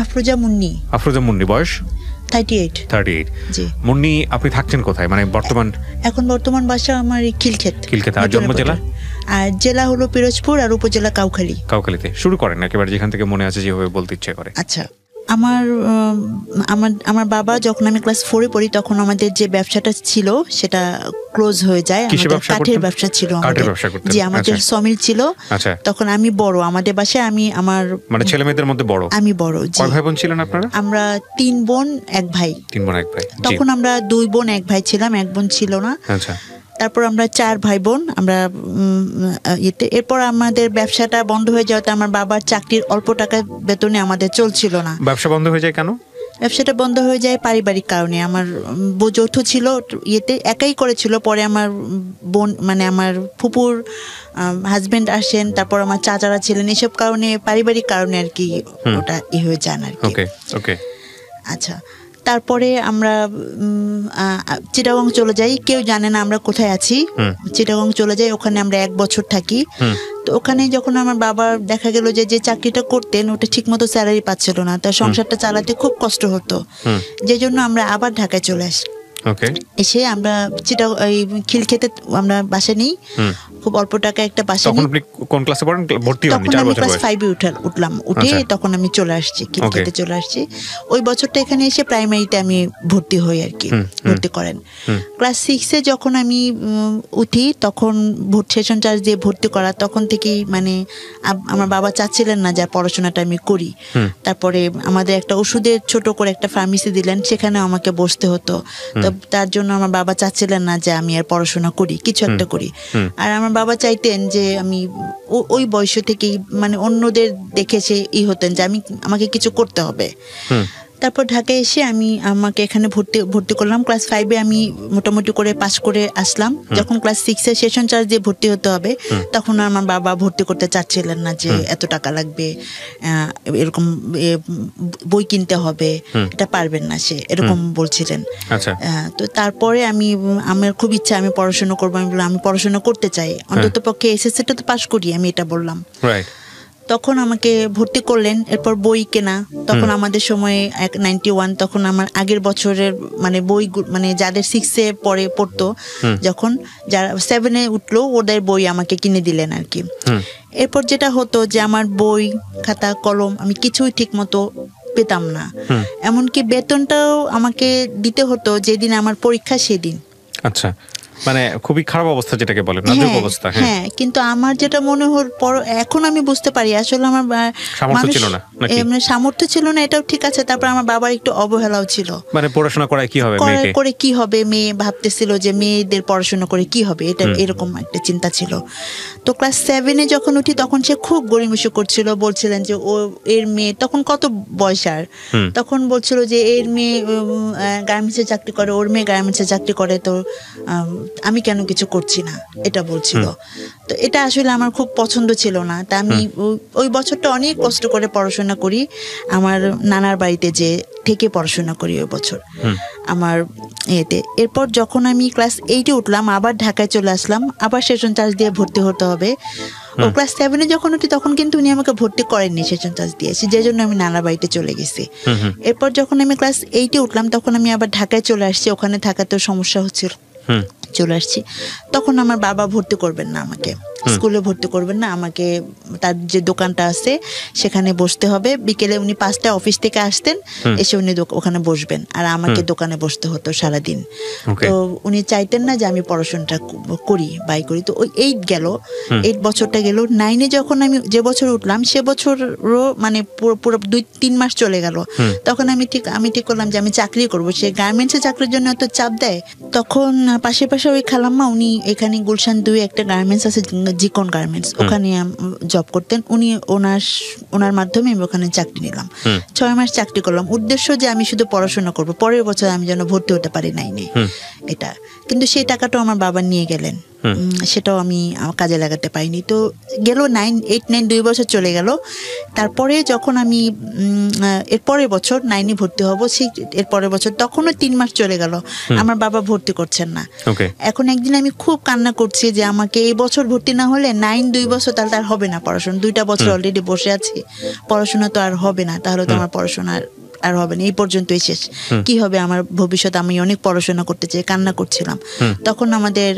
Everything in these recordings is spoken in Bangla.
আফরোজা মুন্নি। আফরোজা মুন্নি, বয়স 38। জি। মুন্নি, আপনি থাকছেন কোথায়, মানে এখন বর্তমান বাসা আমার খিলক্ষেত। আর জন্ম জেলা? আর জেলা হলো পিরোজপুর আর উপজেলা কাউখালীতে। শুরু করেন একেবারে যেখান থেকে মনে আছে, যেভাবে বলতে ইচ্ছে করে। আচ্ছা, আমার বাবা যখন আমি ক্লাস 4-এ পড়ি তখন আমাদের যে ব্যবসাটা ছিল সেটা ক্লোজ হয়ে যায়। আমাদের কাঠের ব্যবসা ছিল। জি, আমাদের সমিল ছিল। তখন আমি বড়, আমাদের বাসায় আমার মানে ছেলে মেয়েদের মধ্যে বড়। আমি বড়। কয় ভাই বোন ছিলেন আপনারা? আমরা 3 বোন 1 ভাই। তখন আমরা 2 বোন 1 ভাই ছিলাম, 1 বোন ছিল না। আচ্ছা। তারপর আমরা 4 ভাই বোন। আমরা এরপর আমাদের ব্যবসাটা বন্ধ হয়ে যাওয়াতে আমার বাবার চাকরির অল্প টাকা বেতনে আমাদের চলছিল না। ব্যবসা বন্ধ হয়ে যায় কেন? ব্যবসাটা বন্ধ হয়ে যায় পারিবারিক কারণে। আমার যৌথ ছিল, একাই করেছিল। পরে আমার বোন, মানে আমার ফুপুর হাজবেন্ড আসেন, তারপর আমার চাচারা ছিলেন, এসব কারণে পারিবারিক কারণে আর কি ওটা হয়ে যান আর কি। আচ্ছা, তারপরে আমরা চিটাগং চলে যাই। কেউ জানে না আমরা কোথায় আছি। চিটাগং চলে যাই, ওখানে আমরা 1 বছর থাকি। তো ওখানে যখন আমার বাবা দেখা গেল যে চাকরিটা করতেন ওটা ঠিক মতো স্যালারি পাচ্ছিল না, তার সংসারটা চালাতে খুব কষ্ট হতো। যে জন্য আমরা আবার ঢাকায় চলে আসি। এসে আমরা খিলক্ষেতে আমরা বাসা নিই, খুব অল্প টাকা একটা বাসা নিই। কোন ক্লাসে পড়েন? ভর্তি হন? তখন আমি ক্লাস 5-এ উঠলাম। উঠে তখন আমি চলে আসছি, খিলক্ষেতে চলে আসছি। ওই বছরটা এখানে এসে প্রাইমারিতে আমি ভর্তি হই আর কি, ভর্তি করেন। ক্লাস 6-এ যখন আমি উঠি তখন সেশন চার্জ দিয়ে ভর্তি করা, তখন থেকেই মানে আমার বাবা চাচ্ছিলেন না যে পড়াশোনাটা আমি করি। তারপরে আমাদের একটা ওষুধের ছোট করে একটা ফার্মেসি দিলেন, সেখানে আমাকে বসতে হতো। তো তার জন্য আমার বাবা চাচ্ছিলেন না যে আমি আর পড়াশোনা করি, কিছু একটা করি। আর আমার বাবা চাইতেন যে আমি ওই বয়স থেকেই মানে অন্যদের দেখে সে হতেন যে আমাকে কিছু করতে হবে। তারপর ঢাকায় এসে আমাকে এখানে ভর্তি করলাম। ক্লাস 5-এ আমি মোটামুটি করে পাস করে আসলাম। যখন ক্লাস 6-এ সেশন চার্জ দিয়ে ভর্তি হতে হবে, তখন আমার বাবা ভর্তি করতে চাচ্ছিলেন না, যে এত টাকা লাগবে, এরকম বই কিনতে হবে, এটা পারবেন না, সে এরকম বলছিলেন। তো তারপরে আমার খুব ইচ্ছা আমি পড়াশোনা করবো। আমি বললাম আমি পড়াশোনা করতে চাই, অন্তত পক্ষে এসএসসিটা তো পাস করি, আমি এটা বললাম। তখন আমাকে ভর্তি করলেন। এরপর বই কেনা, তখন আমাদের সময়ে 91, তখন আমার আগের বছরের মানে বই, মানে যাদের 6-এ পড়তো, যখন যারা 7-এ উঠলো ওদের বই আমাকে কিনে দিলেন আর কি। এরপর যেটা হতো যে আমার বই খাতা কলম আমি কিছুই ঠিক মতো পেতাম না। এমনকি বেতনটাও আমাকে দিতে হতো যেদিন আমার পরীক্ষা সেদিন। আচ্ছা, মানে খুবই খারাপ অবস্থা, যেটাকে বলে নাজুক অবস্থা। হ্যাঁ, কিন্তু আমার যেটা মনে হল এখন আমি বুঝতে পারি আসলে আমার সামর্থ্য ছিল না, মানে সামর্থ্য ছিল না, এটাও ঠিক আছে। তারপর আমার বাবার একটু অবহেলাও ছিল, মানে পড়াশোনা করায় কি হবে, করে কি হবে, মেয়ে ভাবতেছিল যে মেয়েদের পড়াশোনা করে কি হবে, এটা এরকম একটা চিন্তা ছিল। তো ক্লাস 7-এ যখন উঠি তখন সে খুব গড়িমসি করছিল, বলছিলেন যে ও এর মেয়ে, তখন কত বয়স আর, তখন বলছিল যে এর মেয়ে গার্মেন্টসে চাকরি করে, ওর মেয়ে গার্মেন্টসে চাকরি করে, তো আমি কেন কিছু করছি না, এটা বলছিল। তো এটা আসলে আমার খুব পছন্দ ছিল না। তা আমি ওই বছরটা অনেক কষ্ট করে পড়াশোনা করি, আমার নানার বাড়িতে যে থেকে পড়াশোনা করি ওই বছর আমার এতে। এরপর যখন আমি ক্লাস 8-এ উঠলাম, আবার ঢাকায় চলে আসলাম, আবার সেশন চার্জ দিয়ে ভর্তি হতে হবে। ও ক্লাস 7-এ যখন উঠি তখন কিন্তু উনি আমাকে ভর্তি করেননি সেশন চার্জ দিয়েছি, যে জন্য আমি নানার বাড়িতে চলে গেছি। এরপর যখন আমি ক্লাস 8-এ উঠলাম তখন আমি আবার ঢাকায় চলে আসছি, ওখানে থাকাতেও সমস্যা হচ্ছিল, চলে আসছি। তখন আমার বাবা ভর্তি করবেন না আমাকে, স্কুলে ভর্তি করবেন না আমাকে, তার যে দোকানটা আছে সেখানে বসতে হবে। বিকেলে উনি 5টায় অফিস থেকে আসতেন, এসে উনি ওখানে বসবেন, আর আমাকে দোকানে বসতে হতো সারাদিন। তো উনি চাইতেন না যে আমি পড়াশোনাটা করি, বাই করি। তো ওই 8 বছরটা গেল। 9-এ যখন আমি যে বছর উঠলাম সে বছরও মানে পুরো 2-3 মাস চলে গেল। তখন আমি ঠিক করলাম যে আমি চাকরি করবো। সে গার্মেন্টসে চাকরির জন্য এত চাপ দেয়। তখন পাশে ওই খালাম্মা, উনি এখানে গুলশান 2-এ একটা গার্মেন্টস আছে, জিকন গার্মেন্টস, ওখানে জব করতেন উনি। ওনার মাধ্যমে আমি ওখানে চাকরি নিলাম। 6 মাস চাকরি করলাম, উদ্দেশ্য যে আমি শুধু পড়াশোনা করবো, পরের বছর আমি যেন ভর্তি হতে পারি 9-এ, এটা। কিন্তু সেই টাকাটাও আমার বাবা নিয়ে গেলেন। সেটাও আমি আমার কাজে লাগাতে পারিনি। তো গেল 8-9 2 বছর চলে গেল। তারপরে যখন আমি এর পরের বছর 9-এ ভর্তি হব, সেই এর পরের বছর তখনও 3 মাস চলে গেল, আমার বাবা ভর্তি করছেন না। এখন একদিন আমি খুব কান্না করছি যে আমাকে এই বছর ভর্তি না হলে 2 বছর তাহলে আর হবে না পড়াশোনা, 2টা বছর অলরেডি বসে আছি, পড়াশোনা তো আর হবে না, তাহলে তো আমার পড়াশোনা আর হবে না, এই পর্যন্তই শেষ, কি হবে আমার ভবিষ্যৎ, আমি অনেক পড়াশোনা করতে চাই, কান্না করছিলাম। তখন আমাদের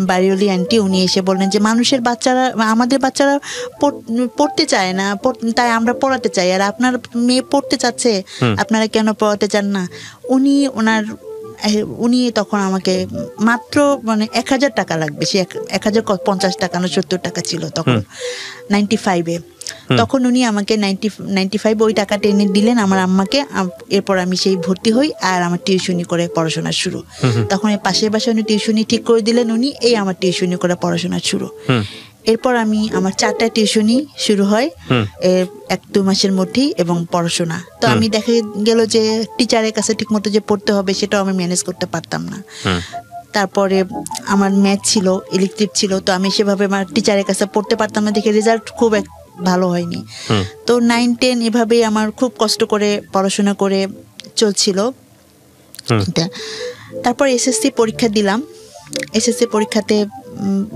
বাড়িওয়ালি আন্টি উনি এসে বললেন যে মানুষের বাচ্চারা, আমাদের বাচ্চারা পড়তে চায় না, তাই আমরা পড়াতে চাই, আর আপনার মেয়ে পড়তে চাচ্ছে, আপনারা কেন পড়াতে চান না? উনি তখন আমাকে মাত্র 1000 টাকা লাগবে, সে 1050 টাকা না 70 টাকা ছিল তখন 95-এ। তখন উনি আমাকে 95 ওই টাকাটা এনে দিলেন আমার আম্মাকে। এরপর আমি সেই ভর্তি হই আর আমার টিউশনি করে পড়াশোনা শুরু। তখন এই পাশের বাসায় উনি টিউশনি ঠিক করে দিলেন উনি, এই আমার টিউশনি করে পড়াশোনা শুরু। এরপর আমার 4টা টিউশনি শুরু হয় 1-2 মাসের মধ্যেই, এবং পড়াশোনা তো আমি দেখা গেল যে টিচারের কাছে ঠিক মতো যে পড়তে হবে সেটাও আমি ম্যানেজ করতে পারতাম না। তারপরে আমার ম্যাথ ছিল, ইলেকট্রিক ছিল, তো আমি সেভাবে আমার টিচারের কাছে পড়তে পারতাম না দেখে রেজাল্ট খুব ভালো হয়নি। তো 9-10 এভাবেই আমার খুব কষ্ট করে পড়াশোনা করে চলছিল। তারপর এসএসসি পরীক্ষা দিলাম, এসএসসি পরীক্ষাতে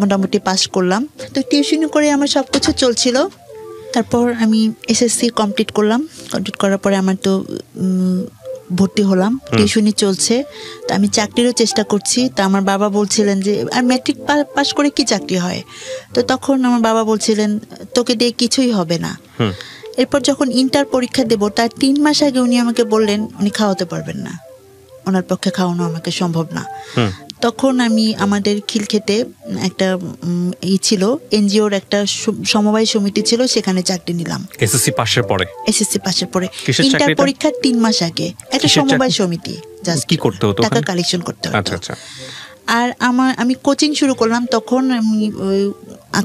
মোটামুটি পাস করলাম। তো টিউশনি করে আমার সব কিছু চলছিল। তারপর আমি এসএসসি কমপ্লিট করলাম, কমপ্লিট করার পরে আমার তো ভর্তি হলাম, টিউশনি চলছে, তো আমি চাকরিরও চেষ্টা করছি। তা আমার বাবা বলছিলেন যে আর ম্যাট্রিক পাস করে কি চাকরি হয়? তো তখন আমার বাবা বলছিলেন তোকে দিয়ে কিছুই হবে না। এরপর যখন ইন্টার পরীক্ষা দেব তার 3 মাস আগে উনি আমাকে বললেন উনি খাওয়াতে পারবেন না, ওনার পক্ষে খাওয়ানো আমাকে সম্ভব না। তখন আমি আমাদের খিলক্ষেতে একটা ছিল এনজিওর একটা সমবায় সমিতি ছিল, সেখানে চাকরি নিলাম এসএসসি পাশের পরে। এসএসসি পাশের পরে ইন্টার পরীক্ষার 3 মাস আগে একটা সমবায় সমিতি, জাস্ট কি করতে হতো? টাকা কালেকশন করতে হতো। আচ্ছা আচ্ছা। আর আমি কোচিং শুরু করলাম তখন আমি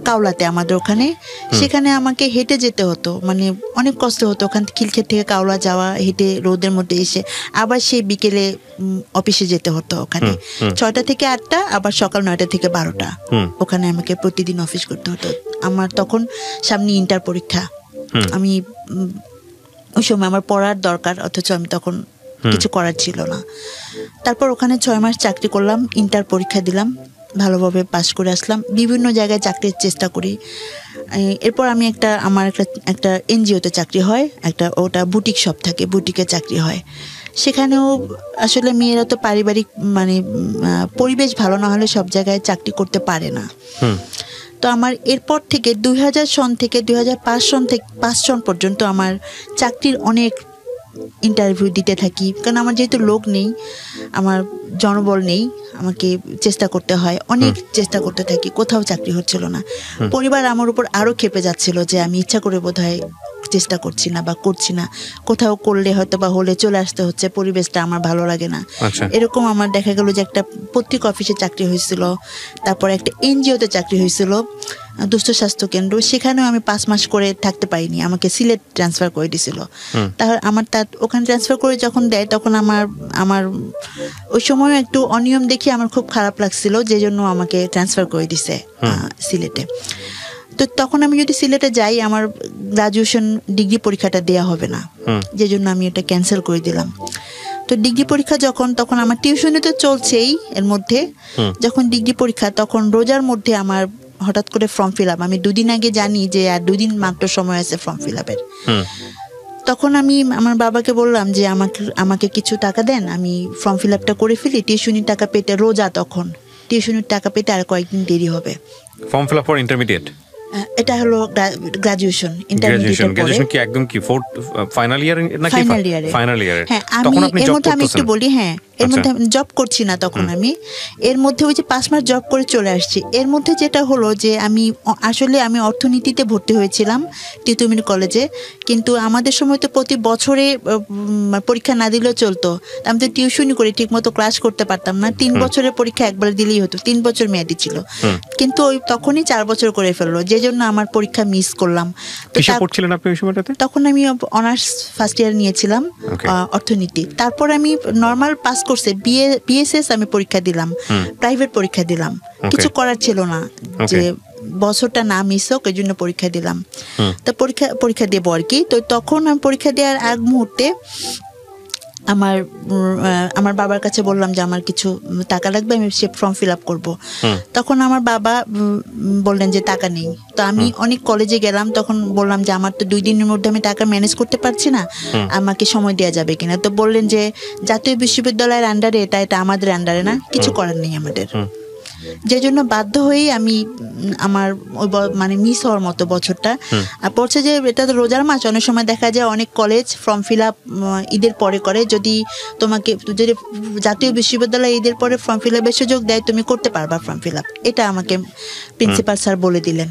কাওলাতে, আমাদের ওখানে, সেখানে আমাকে হেঁটে যেতে হতো, অনেক কষ্ট হতো ওখান খিলক্ষেত থেকে কাওলা যাওয়া, হেঁটে রোদের মধ্যে এসে আবার সেই বিকেলে অফিসে যেতে হতো। ওখানে 6টা থেকে 8টা, আবার সকাল 9টা থেকে 12টা, ওখানে আমাকে প্রতিদিন অফিস করতে হতো। আমার তখন সামনে ইন্টার পরীক্ষা, আমি ওই সময় আমার পড়ার দরকার, অথচ আমি তখন কিছু করার ছিল না। তারপর ওখানে 6 মাস চাকরি করলাম, ইন্টার পরীক্ষা দিলাম, ভালোভাবে পাস করে আসলাম, বিভিন্ন জায়গায় চাকরির চেষ্টা করি। এরপর আমি আমার একটা এনজিওতে চাকরি হয়, ওটা বুটিক শপ থাকে, বুটিকে চাকরি হয়। সেখানেও আসলে মেয়েরা তো পারিবারিক পরিবেশ ভালো না হলে সব জায়গায় চাকরি করতে পারে না। তো আমার এরপর থেকে 2000 সন থেকে 2005 সন পর্যন্ত আমার চাকরির অনেক ইন্টারভিউ দিতে থাকি, কারণ আমার যেহেতু লোক নেই, আমার জনবল নেই, আমাকে চেষ্টা করতে হয়, অনেক চেষ্টা করতে থাকি, কোথাও চাকরি হচ্ছিল না। পরিবার আমার উপর আরও ক্ষেপে যাচ্ছিল যে আমি ইচ্ছা করে বোধহয় চেষ্টা করছি না বা করছি না, কোথাও করলে হয়তো বা হলে চলে আসতে হচ্ছে, পরিবেশটা আমার ভালো লাগে না। এরকম আমার দেখা গেল যে একটা পত্রিকা অফিসে চাকরি হয়েছিল, তারপর একটা এনজিওতে চাকরি হয়েছিল, দুস্থ স্বাস্থ্য কেন্দ্র, সেখানেও আমি 5 মাস করে থাকতে পারিনি, আমাকে সিলেট ট্রান্সফার করে দিয়েছিল। তাহলে ওখানে ট্রান্সফার করে যখন দেয় তখন আমার ওই সময় একটু অনিয়ম দেখি আমার খুব খারাপ লাগছিল, যে জন্য আমাকে ট্রান্সফার করে দিছে সিলেটে। তো তখন আমি যদি সিলেটে যাই আমার গ্রাজুয়েশন ডিগ্রি পরীক্ষাটা দেয়া হবে না, যে জন্য আমি এটা ক্যান্সেল করে দিলাম। তো ডিগ্রি পরীক্ষা তখন আমার টিউশনি তো চলছেই, এর মধ্যে যখন ডিগ্রি পরীক্ষা তখন রোজার মধ্যে আমার হঠাৎ করে ফর্ম ফিল আপ, আমি 2 দিন আগে জানি যে আর 2 দিন মাত্র সময় আছে ফর্ম ফিল আপের। তখন আমি আমার বাবাকে বললাম যে আমাকে কিছু টাকা দেন, আমি ফর্ম ফিল আপটা করে ফেলি, টিউশনির টাকা পেতে, রোজা তখন টিউশনির টাকা পেতে আর কয়েকদিন দেরি হবে। Form fill up for intermediate, এটা হলো গ্রাজুয়েশন, গ্রাজুয়েশন কি একদম কি ফাইনাল ইয়ার নাকি ফাইনাল ইয়ারে? হ্যাঁ, আমি এর মধ্যে আমি একটু বলি, হ্যাঁ এর মধ্যে আমি জব করছি না তখন, আমি এর মধ্যে ওই যে 5 মাস জব করে চলে আসছি। এর মধ্যে যেটা হলো যে আমি অর্থনীতিতে ভর্তি হয়েছিলাম তিতুমির কলেজে, কিন্তু আমাদের সময় তো প্রতি বছরে পরীক্ষা না দিলেও চলতো, আমি তো টিউশনি করে ঠিক মতো ক্লাস করতে পারতাম না, 3 বছরের পরীক্ষা একবার দিলেই হতো, 3 বছর মেয়াদি ছিল, কিন্তু ওই তখনই 4 বছর করে ফেললো, যে জন্য আমার পরীক্ষা মিস করলাম। কিসে পড়ছিলেন আপনি ওই সময়টাতে? তখন আমি অনার্স ফার্স্ট ইয়ার নিয়েছিলাম অর্থনীতি। তারপর আমি নর্মাল পাস করছে, বিএসএস আমি পরীক্ষা দিলাম, প্রাইভেট পরীক্ষা দিলাম, কিছু করার ছিল না যে বছরটা না মিস হোক, এই জন্য পরীক্ষা দিলাম। তো পরীক্ষা দেবো আর কি। তো তখন আমি পরীক্ষা দেওয়ার আগ মুহূর্তে আমার বাবার কাছে বললাম যে আমার কিছু টাকা লাগবে, আমি সে ফর্ম ফিল আপ করবো। তখন আমার বাবা বললেন যে টাকা নেই। তো আমি অনেক কলেজে গেলাম, তখন বললাম যে আমার তো 2 দিনের মধ্যে আমি টাকা ম্যানেজ করতে পারছি না, আমাকে সময় দেওয়া যাবে কিনা। তো বললেন যে জাতীয় বিশ্ববিদ্যালয়ের আন্ডারে এটা আমাদের আন্ডারে না, কিছু করার নেই আমাদের। যে জন্য বাধ্য হয়েই আমি আমার ওই মানে মিস হওয়ার মতো বছরটা পড়ছে। যে এটা তো রোজার মাস, অনেক সময় দেখা যায় অনেক কলেজ ফর্ম ফিল আপ ঈদের পরে করে। যদি তোমাকে যদি জাতীয় বিশ্ববিদ্যালয় ঈদের পরে ফর্ম ফিল আপের সুযোগ দেয়, তুমি করতে পারবা ফর্ম ফিল আপ, এটা আমাকে প্রিন্সিপাল স্যার বলে দিলেন।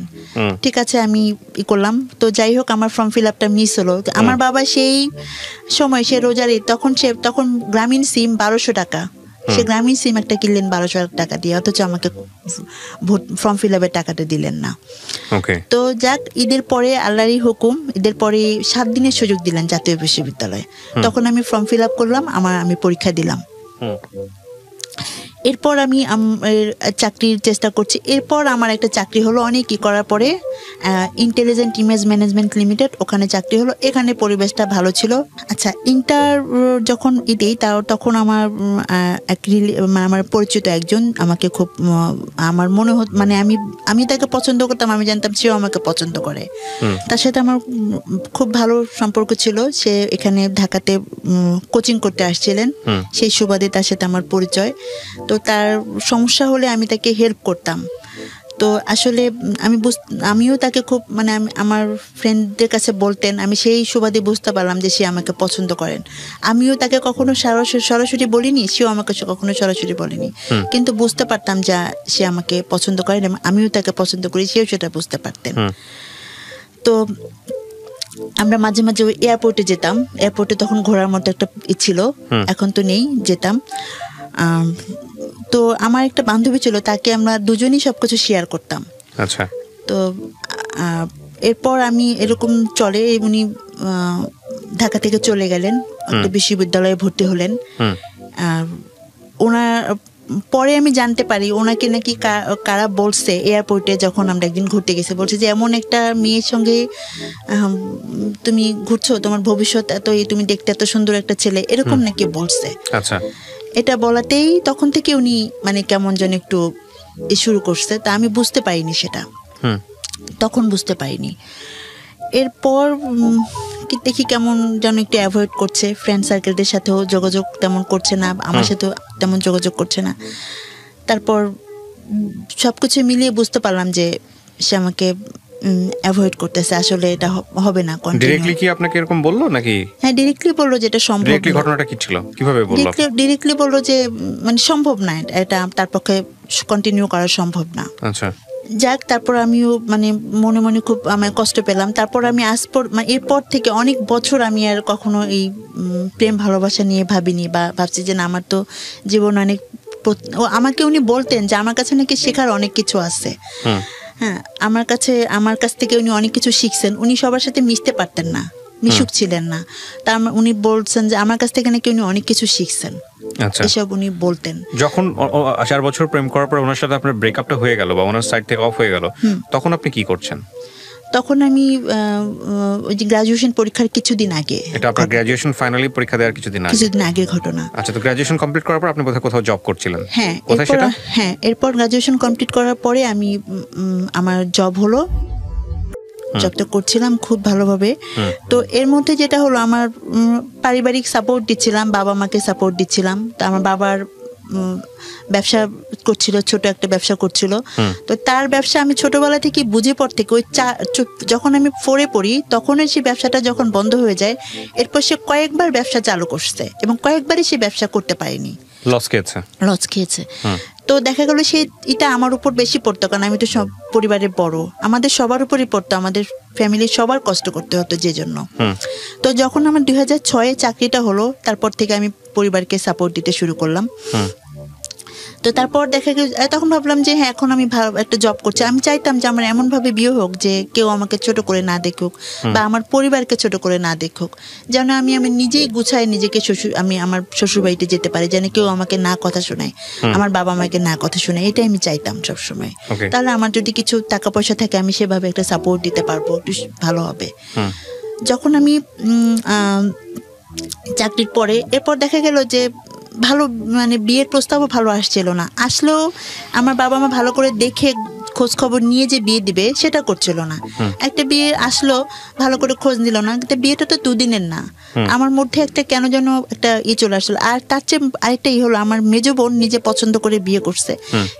ঠিক আছে, আমি করলাম। তো যাই হোক, আমার ফর্ম ফিল আপটা মিস হলো। আমার বাবা সেই সময়, সে রোজার ঈদ, তখন গ্রামীণ সিম 1200 টাকা, সে গ্রামীণ সিম একটা কিনলেন 1200 টাকা দিয়ে, অথচ আমাকে ফর্ম ফিল আপের টাকাটা দিলেন না। তো যাক, ঈদের পরে আল্লাহরই হুকুম, ঈদের পরে 7 দিনের সুযোগ দিলেন জাতীয় বিশ্ববিদ্যালয়ে। তখন আমি ফর্ম ফিল আপ করলাম, আমি পরীক্ষা দিলাম। এরপর আমি চাকরির চেষ্টা করছি। এরপর আমার একটা চাকরি হলো অনেক করার পরে, ইন্টেলিজেন্ট ইমেজ ম্যানেজমেন্ট লিমিটেড, ওখানে চাকরি হলো। এখানে পরিবেশটা ভালো ছিল। আচ্ছা, ইন্টার যখন দিই তখন আমার পরিচিত একজন আমাকে খুব, আমার মনে হতো মানে আমি তাকে পছন্দ করতাম, আমি জানতাম সেও আমাকে পছন্দ করে। তার সাথে আমার খুব ভালো সম্পর্ক ছিল। সে এখানে ঢাকাতে কোচিং করতে আসছিলেন, সেই সুবাদে তার সাথে আমার পরিচয়। তো তার সমস্যা হলে আমি তাকে হেল্প করতাম। তো আসলে আমিও তাকে খুব মানে আমার ফ্রেন্ডদের কাছে বলতেন, আমি সেই সুবাদে বুঝতে পারলাম যে সে আমাকে পছন্দ করেন। আমিও তাকে কখনো সরাসরি বলিনি, সেও আমাকে কখনো সরাসরি বলেনি, কিন্তু বুঝতে পারতাম যে সে আমাকে পছন্দ করেন এবং আমিও তাকে পছন্দ করি, সেও সেটা বুঝতে পারতেন। তো আমরা মাঝে মাঝে ওই এয়ারপোর্টে যেতাম। এয়ারপোর্টে তখন ঘোরার মতো একটা ছিল, এখন তো নেই, যেতাম। তো আমার একটা বান্ধবী ছিল, তাকে আমরা দুজনেই সবকিছু শেয়ার করতাম। আচ্ছা। তো এরপর আমি এরকম চলে, উনি ঢাকা থেকে চলে গেলেন, একটা বিশ্ববিদ্যালয়ে ভর্তি হলেন। ওনার পরে আমি জানতে পারি ওনাকে নাকি কারা বলছে, এয়ারপোর্টে যখন আমরা একদিন ঘুরতে গেছি, বলছে যে এমন একটা মেয়ের সঙ্গে তুমি ঘুরছো, তোমার ভবিষ্যৎ তুমি দেখতে এত সুন্দর একটা ছেলে, এরকম নাকি বলছে। আচ্ছা। এটা বলাতেই তখন থেকে উনি মানে কেমন যেন একটু শুরু করছে। তা আমি বুঝতে পারিনি সেটা, তখন বুঝতে পারিনি। এরপর দেখি কেমন যেন একটু অ্যাভয়েড করছে, ফ্রেন্ড সার্কেলদের সাথেও যোগাযোগ তেমন করছে না, আমার সাথেও তেমন যোগাযোগ করছে না। তারপর সবকিছু মিলিয়ে বুঝতে পারলাম যে সে আমাকে অ্যাভয়েড করতেছে, আসলে এটা হবে না। ডাইরেক্টলি কি আপনাকে এরকম বললো নাকি? হ্যাঁ, ডাইরেক্টলি বললো যে এটা সম্ভব। ডাইরেক্টলি ঘটনাটা কি ছিল, কিভাবে বললো? ডাইরেক্টলি বললো যে মানে সম্ভব না, এটা তার পক্ষে কন্টিনিউ করা সম্ভব না। আচ্ছা। যাক, তারপর আমিও মানে মনে মনে খুব আমার কষ্ট পেলাম। তারপর আমি মানে এরপর থেকে অনেক বছর আমি আর কখনো এই প্রেম ভালোবাসা নিয়ে ভাবিনি, বা ভাবছি যে না, আমার তো জীবন অনেক। আমাকে উনি বলতেন যে আমার কাছে নাকি শেখার অনেক কিছু আছে। হ্যাঁ, আমার কাছ থেকে উনি অনেক কিছু শিখছেন। উনি সবার সাথে মিশতে পারতেন না, মিশুক ছিলেন না। উনি বলছেন যে আমার কাছ থেকে নাকি উনি অনেক কিছু শিখছেন, এসব উনি বলতেন। যখন 4 বছর প্রেম করার পর ওনার সাথে আপনার ব্রেকআপটা হয়ে গেল বা ওনার সাইড থেকে অফ হয়ে গেল, তখন আপনি কি করছেন? তখন আমি ওই যে গ্রাজুয়েশন পরীক্ষার কিছুদিন আগে, এটা আপনার গ্রাজুয়েশন ফাইনালি পরীক্ষা দেওয়ার কিছুদিন আগের ঘটনা। আচ্ছা, তো গ্রাজুয়েশন কমপ্লিট করার পর আপনি কোথাও জব করছিলেন? হ্যাঁ, কোথায় সেটা? হ্যাঁ, এরপর গ্রাজুয়েশন কমপ্লিট করার পরে আমি আমার জব হলো, জবটা করছিলাম খুব ভালোভাবে। তো এর মধ্যে যেটা হলো, আমার পারিবারিক সাপোর্ট দিচ্ছিলাম, বাবা মাকে সাপোর্ট দিচ্ছিলাম। তো আমার বাবার ব্যবসা করছিল, ছোট একটা ব্যবসা করছিল। তো তার ব্যবসা আমি ছোটবেলা থেকে বুঝে পর থেকে ওই যখন আমি 4-এ পড়ি, তখনই সেই ব্যবসাটা যখন বন্ধ হয়ে যায়, এরপর সে কয়েকবার ব্যবসা চালু করছে এবং কয়েকবারই সে ব্যবসা করতে পারেনি, লস খেয়েছে। তো দেখা গেল এটা আমার উপর বেশি পড়তো, কারণ আমি তো সব পরিবারের বড়, আমাদের সবার উপরই পড়তো, আমাদের ফ্যামিলির সবার কষ্ট করতে হতো যে জন্য। তো যখন আমার 2006-এ চাকরিটা হলো, তারপর থেকে আমি পরিবারকে সাপোর্ট দিতে শুরু করলাম। তো তারপর দেখা গেল তখন ভাবলাম যে হ্যাঁ এখন আমি ভালো একটা জব করছি, আমি চাইতাম যে আমার এমনভাবে বিয়ে হোক যে কেউ আমাকে ছোট করে না দেখুক বা আমার পরিবারকে ছোট করে না দেখুক, যেন আমি নিজেই গুছাই নিজেকে আমি আমার শ্বশুর বাড়িতে যেতে পারি, যেন কেউ আমাকে না কথা শোনায়, আমার বাবা মাকে না কথা শোনায়, এটাই আমি চাইতাম সবসময়। তাহলে আমার যদি কিছু টাকা পয়সা থাকে আমি সেভাবে একটা সাপোর্ট দিতে পারবো, একটু ভালো হবে। যখন আমি চাকরির পরে এরপর দেখা গেল যে ভালো মানে বিয়ের প্রস্তাবও ভালো আসছিল না, আসলেও আমার বাবা মা ভালো করে দেখে খোঁজ খবর নিয়ে যে বিয়ে দিবে সেটা করছিল না। একটা বিয়ে আসলো, ভালো করে খোঁজ নিল না, কিন্তু বিয়েটা তো দুদিনের না। আমার মধ্যে একটা কেন যেন একটা চলে আসলো। আর তার চেয়ে আরেকটা হলো, আমার মেজ বোন নিজে পছন্দ করে বিয়ে করছে,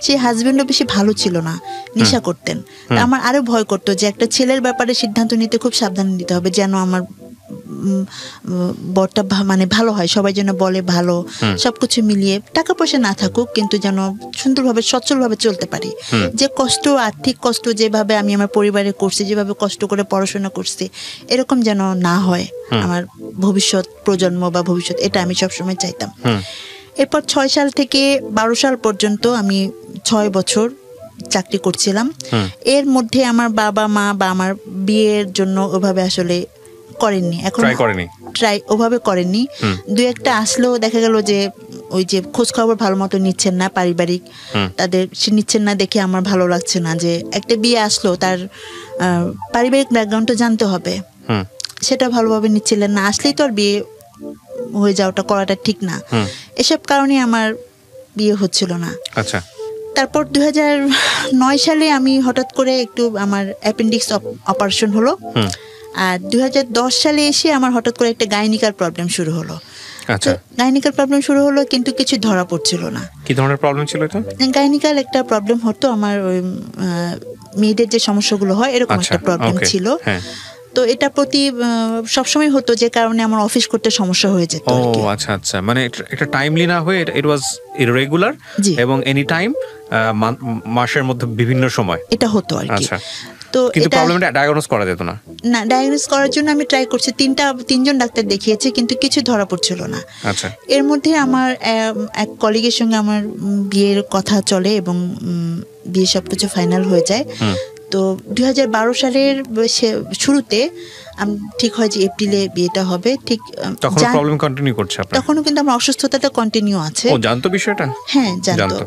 সেই হাজবেন্ডও বেশি ভালো ছিল না, নেশা করতেন। আমার আরো ভয় করতো যে একটা ছেলের ব্যাপারে সিদ্ধান্ত নিতে খুব সাবধানে নিতে হবে, যেন আমার বরটা মানে ভালো হয়, সবাই যেন বলে ভালো, সবকিছু মিলিয়ে টাকা পয়সা না থাকুক কিন্তু যেন সুন্দরভাবে সচ্ছলভাবে চলতে পারি। যে কষ্ট, আর্থিক কষ্ট যেভাবে আমি আমার পরিবারে করছি, যেভাবে কষ্ট করে পড়াশোনা করছি, এরকম যেন না হয় আমার ভবিষ্যৎ প্রজন্ম বা ভবিষ্যৎ, এটা আমি সবসময় চাইতাম। এরপর 6 সাল থেকে 12 সাল পর্যন্ত আমি 6 বছর চাকরি করছিলাম। এর মধ্যে আমার বাবা মা বা আমার বিয়ের জন্য ওভাবে আসলে করেননি, এখন ট্রাই ওভাবে করেননি। দু একটা আসলেও দেখা গেল যে ওই যে খোঁজ খবর ভালো মতো নিচ্ছেন না, পারিবারিক তাদের নিচ্ছেন না দেখে আমার ভালো লাগছে না। যে একটা বিয়ে আসলো, তার পারিবারিক ব্যাকগ্রাউন্ডটা জানতে হবে, সেটা ভালোভাবে নিচ্ছিলেন না। আসলেই তো আর বিয়ে হয়ে যাওয়াটা করাটা ঠিক না, এসব কারণে আমার বিয়ে হচ্ছিল না। আচ্ছা। তারপর 2009 সালে আমি হঠাৎ করে একটু আমার অ্যাপেন্ডিক্স অপারেশন হলো। আর 2010 সালে এসে আমার হঠাৎ করে একটা গাইনিকার প্রবলেম শুরু হলো। আচ্ছা। গাইনিকার প্রবলেম শুরু হলো কিন্তু কিছু ধরা পড়ছিল না। কি ধরনের প্রবলেম ছিল এটা? গাইনিকাল একটা প্রবলেম হতো, আমার ওই মেয়েদের যে সমস্যাগুলো হয় এরকম একটা প্রবলেম ছিল। তো এটা প্রতি সবসময় হতো, যে কারণে আমার অফিস করতে সমস্যা হয়ে যেত। ও আচ্ছা আচ্ছা, মানে এটা টাইমলি না হয়ে ইট ওয়াজ ইররেগুলার এবং এনি টাইম, মাসের মধ্যে বিভিন্ন সময় এটা হতো আর কি। আচ্ছা। তো কিন্তু প্রবলেমটা ডায়াগনোজ করা যেত না? না, ডায়াগনোজ করার জন্য আমি ট্রাই করছি, 3জন ডাক্তার দেখিয়েছে কিন্তু কিছু ধরা পড়ছিল না। আচ্ছা। এর মধ্যে আমার এক কলিগের সঙ্গে আমার বিয়ের কথা চলে এবং বিয়ে সবকিছু ফাইনাল হয়ে যায়। তো 2012 সালের শুরুতে ঠিক হয় যে এপ্রিলে বিয়েটা হবে। ঠিক তখন প্রবলেম কন্টিনিউ করছে আপনার? তখনও কিন্তু আমার অসুস্থতাটা কন্টিনিউ আছে। ও জানতো বিষয়টা? হ্যাঁ জানতো,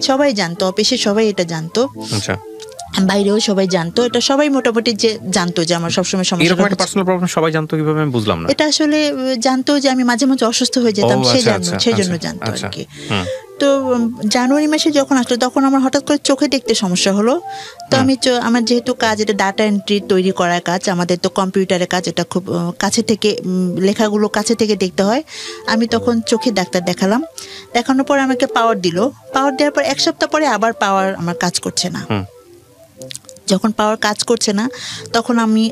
সবাই জানতো, অফিসে সবাই এটা জানতো। আচ্ছা। বাইরেও সবাই জানতো, এটা সবাই মোটামুটি যে জানতো যে আমার সবসময় সমস্যা। এরকম একটা পার্সোনাল প্রবলেম সবাই জানতো কিভাবে আমি বুঝলাম না। এটা আসলে জানতো যে আমি মাঝে মাঝে অসুস্থ হয়ে যেতাম, সেজন্য জানতো আর কি। তো জানুয়ারি মাসে যখন আসলো তখন আমার হঠাৎ করে চোখে দেখতে সমস্যা হলো। তো আমি আমার যেহেতু কাজ এটা ডাটা এন্ট্রি তৈরি করার কাজ, আমাদের তো কম্পিউটারের কাজ, এটা খুব কাছে থেকে লেখাগুলো কাছে থেকে দেখতে হয়। আমি তখন চোখে ডাক্তার দেখালাম, দেখানোর পর আমাকে পাওয়ার দিল। পাওয়ার দেওয়ার পর 1 সপ্তাহ পরে আবার পাওয়ার আমার কাজ করছে না। যখন পাওয়ার কাজ করছে না তখন আমি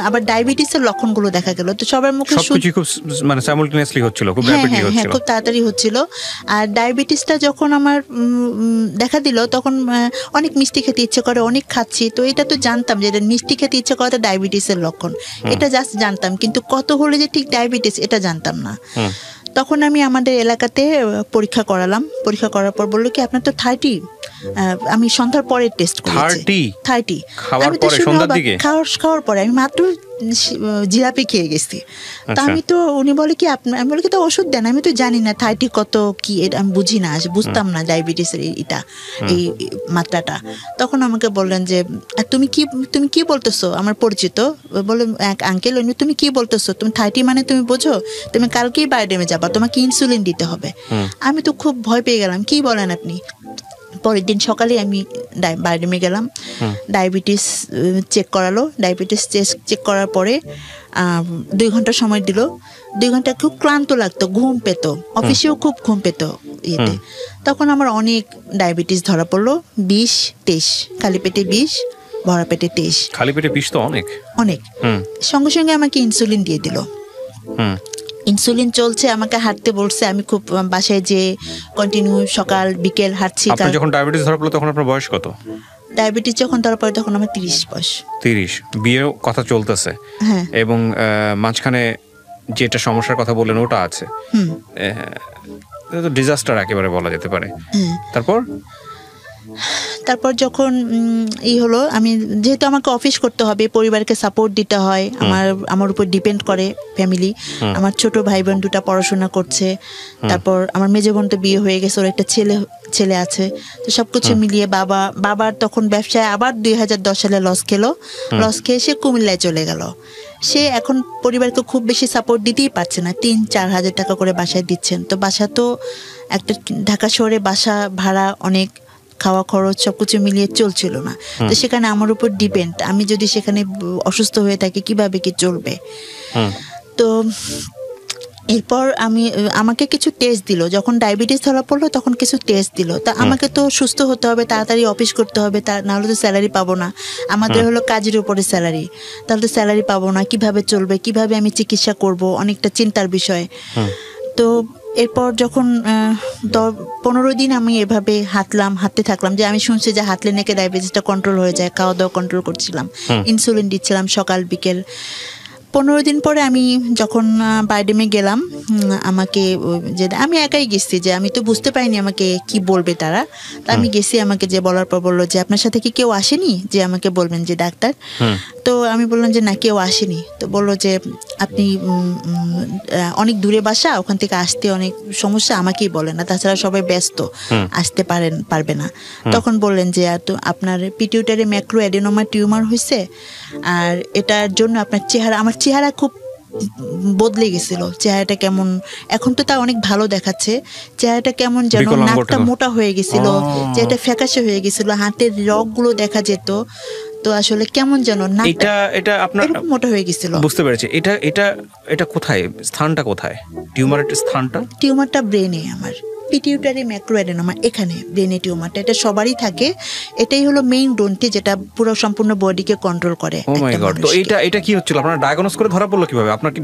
আবার ডায়াবেটিসের লক্ষণগুলো দেখা গেল। তো সবার মুখে সবকিছু খুব মানে সাইমultaneously হচ্ছিল, খুব র্যাপিডলি হচ্ছিল। হ্যাঁ, খুব তাড়াতাড়ি হচ্ছিল। আর ডায়াবেটিসটা যখন আমার দেখা দিল তখন অনেক মিষ্টি খেতে ইচ্ছে করে, অনেক খাচ্ছি। তো এটা তো জানতাম যে এটা মিষ্টি খেতে ইচ্ছে করাটা ডায়াবেটিসের লক্ষণ, এটা জাস্ট জানতাম, কিন্তু কত হলে যে ঠিক ডায়াবেটিস এটা জানতাম না। তখন আমি আমাদের এলাকাতে পরীক্ষা করালাম। পরীক্ষা করার পর বললো কি আপনার তো 30। আমি সন্ধ্যার পরে টেস্ট করেছি। 30 আমি তো খাওয়ার পরে আমি মাত্র জিলাপি খেয়ে গেছি। তা আমি তো উনি বলে কি আমি বলি কি তো ওষুধ দেন, আমি তো জানি না 30 কত কি, আমি বুঝি না, বুঝতাম না ডায়াবেটিসের এটা এই মাত্রাটা। তখন আমাকে বললেন যে তুমি কি বলতেছো, আমার পরিচিত বলে এক আঙ্কেল, তুমি কি বলতেছো, তুমি 30 মানে তুমি বোঝো, তুমি কালকেই বায়োডেমে যাবা, তোমাকে ইনসুলিন দিতে হবে। আমি তো খুব ভয় পেয়ে গেলাম, কি বলেন আপনি। পরের দিন সকালে আমি বায়োডেমে গেলাম, ডায়াবেটিস চেক করালো। ডায়াবেটিস চেক করার পরে 2 ঘন্টা সময় দিল। 2 ঘন্টা খুব ক্লান্ত লাগতো, ঘুম পেত, অফিসেও খুব ঘুম পেত ইয়েতে। তখন আমার অনেক ডায়াবেটিস ধরা পড়লো, 20-23, খালি পেটে 20, ভরা পেটে 23। খালি পেটে 20 তো অনেক। সঙ্গে সঙ্গে আমাকে ইনসুলিন দিয়ে দিল। ইনসুলিন চলছে, আমাকে হাঁটতে বলছে। আমি খুব বাসায় যে কন্টিনিউ সকাল বিকেল হাঁটছি। আপনার যখন ডায়াবেটিস ধরা পড়লো তখন আপনার বয়স কত? ডায়াবেটিস যখন ধরা পড়ে তখন আমার 30 বয়স। 30, বিয়ের কথা চলতেছে এবং মাঝখানে যেটা সমস্যার কথা বললেন ওটা আছে। ডিজাস্টার একেবারে বলা যেতে পারে। তারপর যখন হলো, আমি যেহেতু আমাকে অফিস করতে হবে, পরিবারকে সাপোর্ট দিতে হয়, আমার উপর ডিপেন্ড করে ফ্যামিলি। আমার ছোট ভাই বোন দুটা পড়াশোনা করছে, তারপর আমার মেজো বোন তো বিয়ে হয়ে গেছে, ওর একটা ছেলে আছে। তো সবকিছু মিলিয়ে বাবার তখন ব্যবসায় আবার 2010 সালে লস খেয়ে সে কুমিল্লায় চলে গেল। সে এখন পরিবারকে খুব বেশি সাপোর্ট দিতেই পারছে না, 3-4 হাজার টাকা করে বাসায় দিচ্ছেন। তো বাসা তো একটা ঢাকা শহরে বাসা ভাড়া অনেক, খাওয়া খরচ সবকিছু মিলিয়ে চলছিল না। তো সেখানে আমার উপর ডিপেন্ড, আমি যদি সেখানে অসুস্থ হয়ে থাকি কিভাবে কি চলবে। তো এরপর আমাকে কিছু টেস্ট দিল, যখন ডায়াবেটিস ধরা পড়লো তখন কিছু টেস্ট দিল। তা আমাকে তো সুস্থ হতে হবে, তাড়াতাড়ি অফিস করতে হবে, নাহলে তো স্যালারি পাবো না। আমাদের হলো কাজের উপরে স্যালারি, তাহলে তো স্যালারি পাবো না, কিভাবে চলবে, কিভাবে আমি চিকিৎসা করব, অনেকটা চিন্তার বিষয়। তো এরপর যখন 15 দিন আমি এভাবে হাঁটতে থাকলাম, যে আমি শুনছি যে হাঁটলে নাকি ডায়াবেটিসটা কন্ট্রোল হয়ে যায়, খাওয়া দাওয়া কন্ট্রোল করছিলাম, ইনসুলিন দিচ্ছিলাম সকাল বিকেল। 15 দিন পরে আমি যখন বাইডেমে গেলাম, আমাকে যে আমি একাই গেছি, যে আমি তো বুঝতে পারিনি আমাকে কি বলবে তারা। তা আমি গেছি, আমাকে যে বলার পর বললো যে আপনার সাথে কি কেউ আসেনি যে আমাকে বলবেন যে ডাক্তার। তো আমি বললাম যে না, কেউ আসেনি। তো বললো যে আপনি অনেক দূরে বাসা, ওখান থেকে আসতে অনেক সমস্যা, আমাকেই বলেন না, তাছাড়া সবাই ব্যস্ত, আসতে পারবে না। তখন বললেন যে আপনার পিটিউটারি ম্যাক্রো অ্যাডেনোমা টিউমার হয়েছে, আর এটার জন্য আপনার আমার চেহারা খুব বদলে গেছিল। চেহারাটা কেমন, এখন তো তা অনেক ভালো দেখাচ্ছে, চেহারাটা কেমন যেন, নাকটা মোটা হয়ে গেছিল, চেহারাটা ফ্যাকাশে হয়ে গেছিল, হাতের রগগুলো দেখা যেত। তো আসলে কেমন যেন এটা আপনার মোটা হয়ে গেছিল। বুঝতে পেরেছি। এটা কোথায়, স্থানটা কোথায় টিউমারের স্থানটা? টিউমারটা ব্রেনে, আমার পিটিউটারি ম্যাক্রোঅ্যাডেনোমা, এখানে ব্রেনে টিউমারটা। এটা সবারই থাকে, এটাই হলো মেইন গ্রন্থি যেটা পুরো সম্পূর্ণ বডিকে কন্ট্রোল করে। ও মাই গড। তো এটা কি হচ্ছিল, আপনারা ডায়াগনোস করে ধরা পড়লো কিভাবে? আপনার কি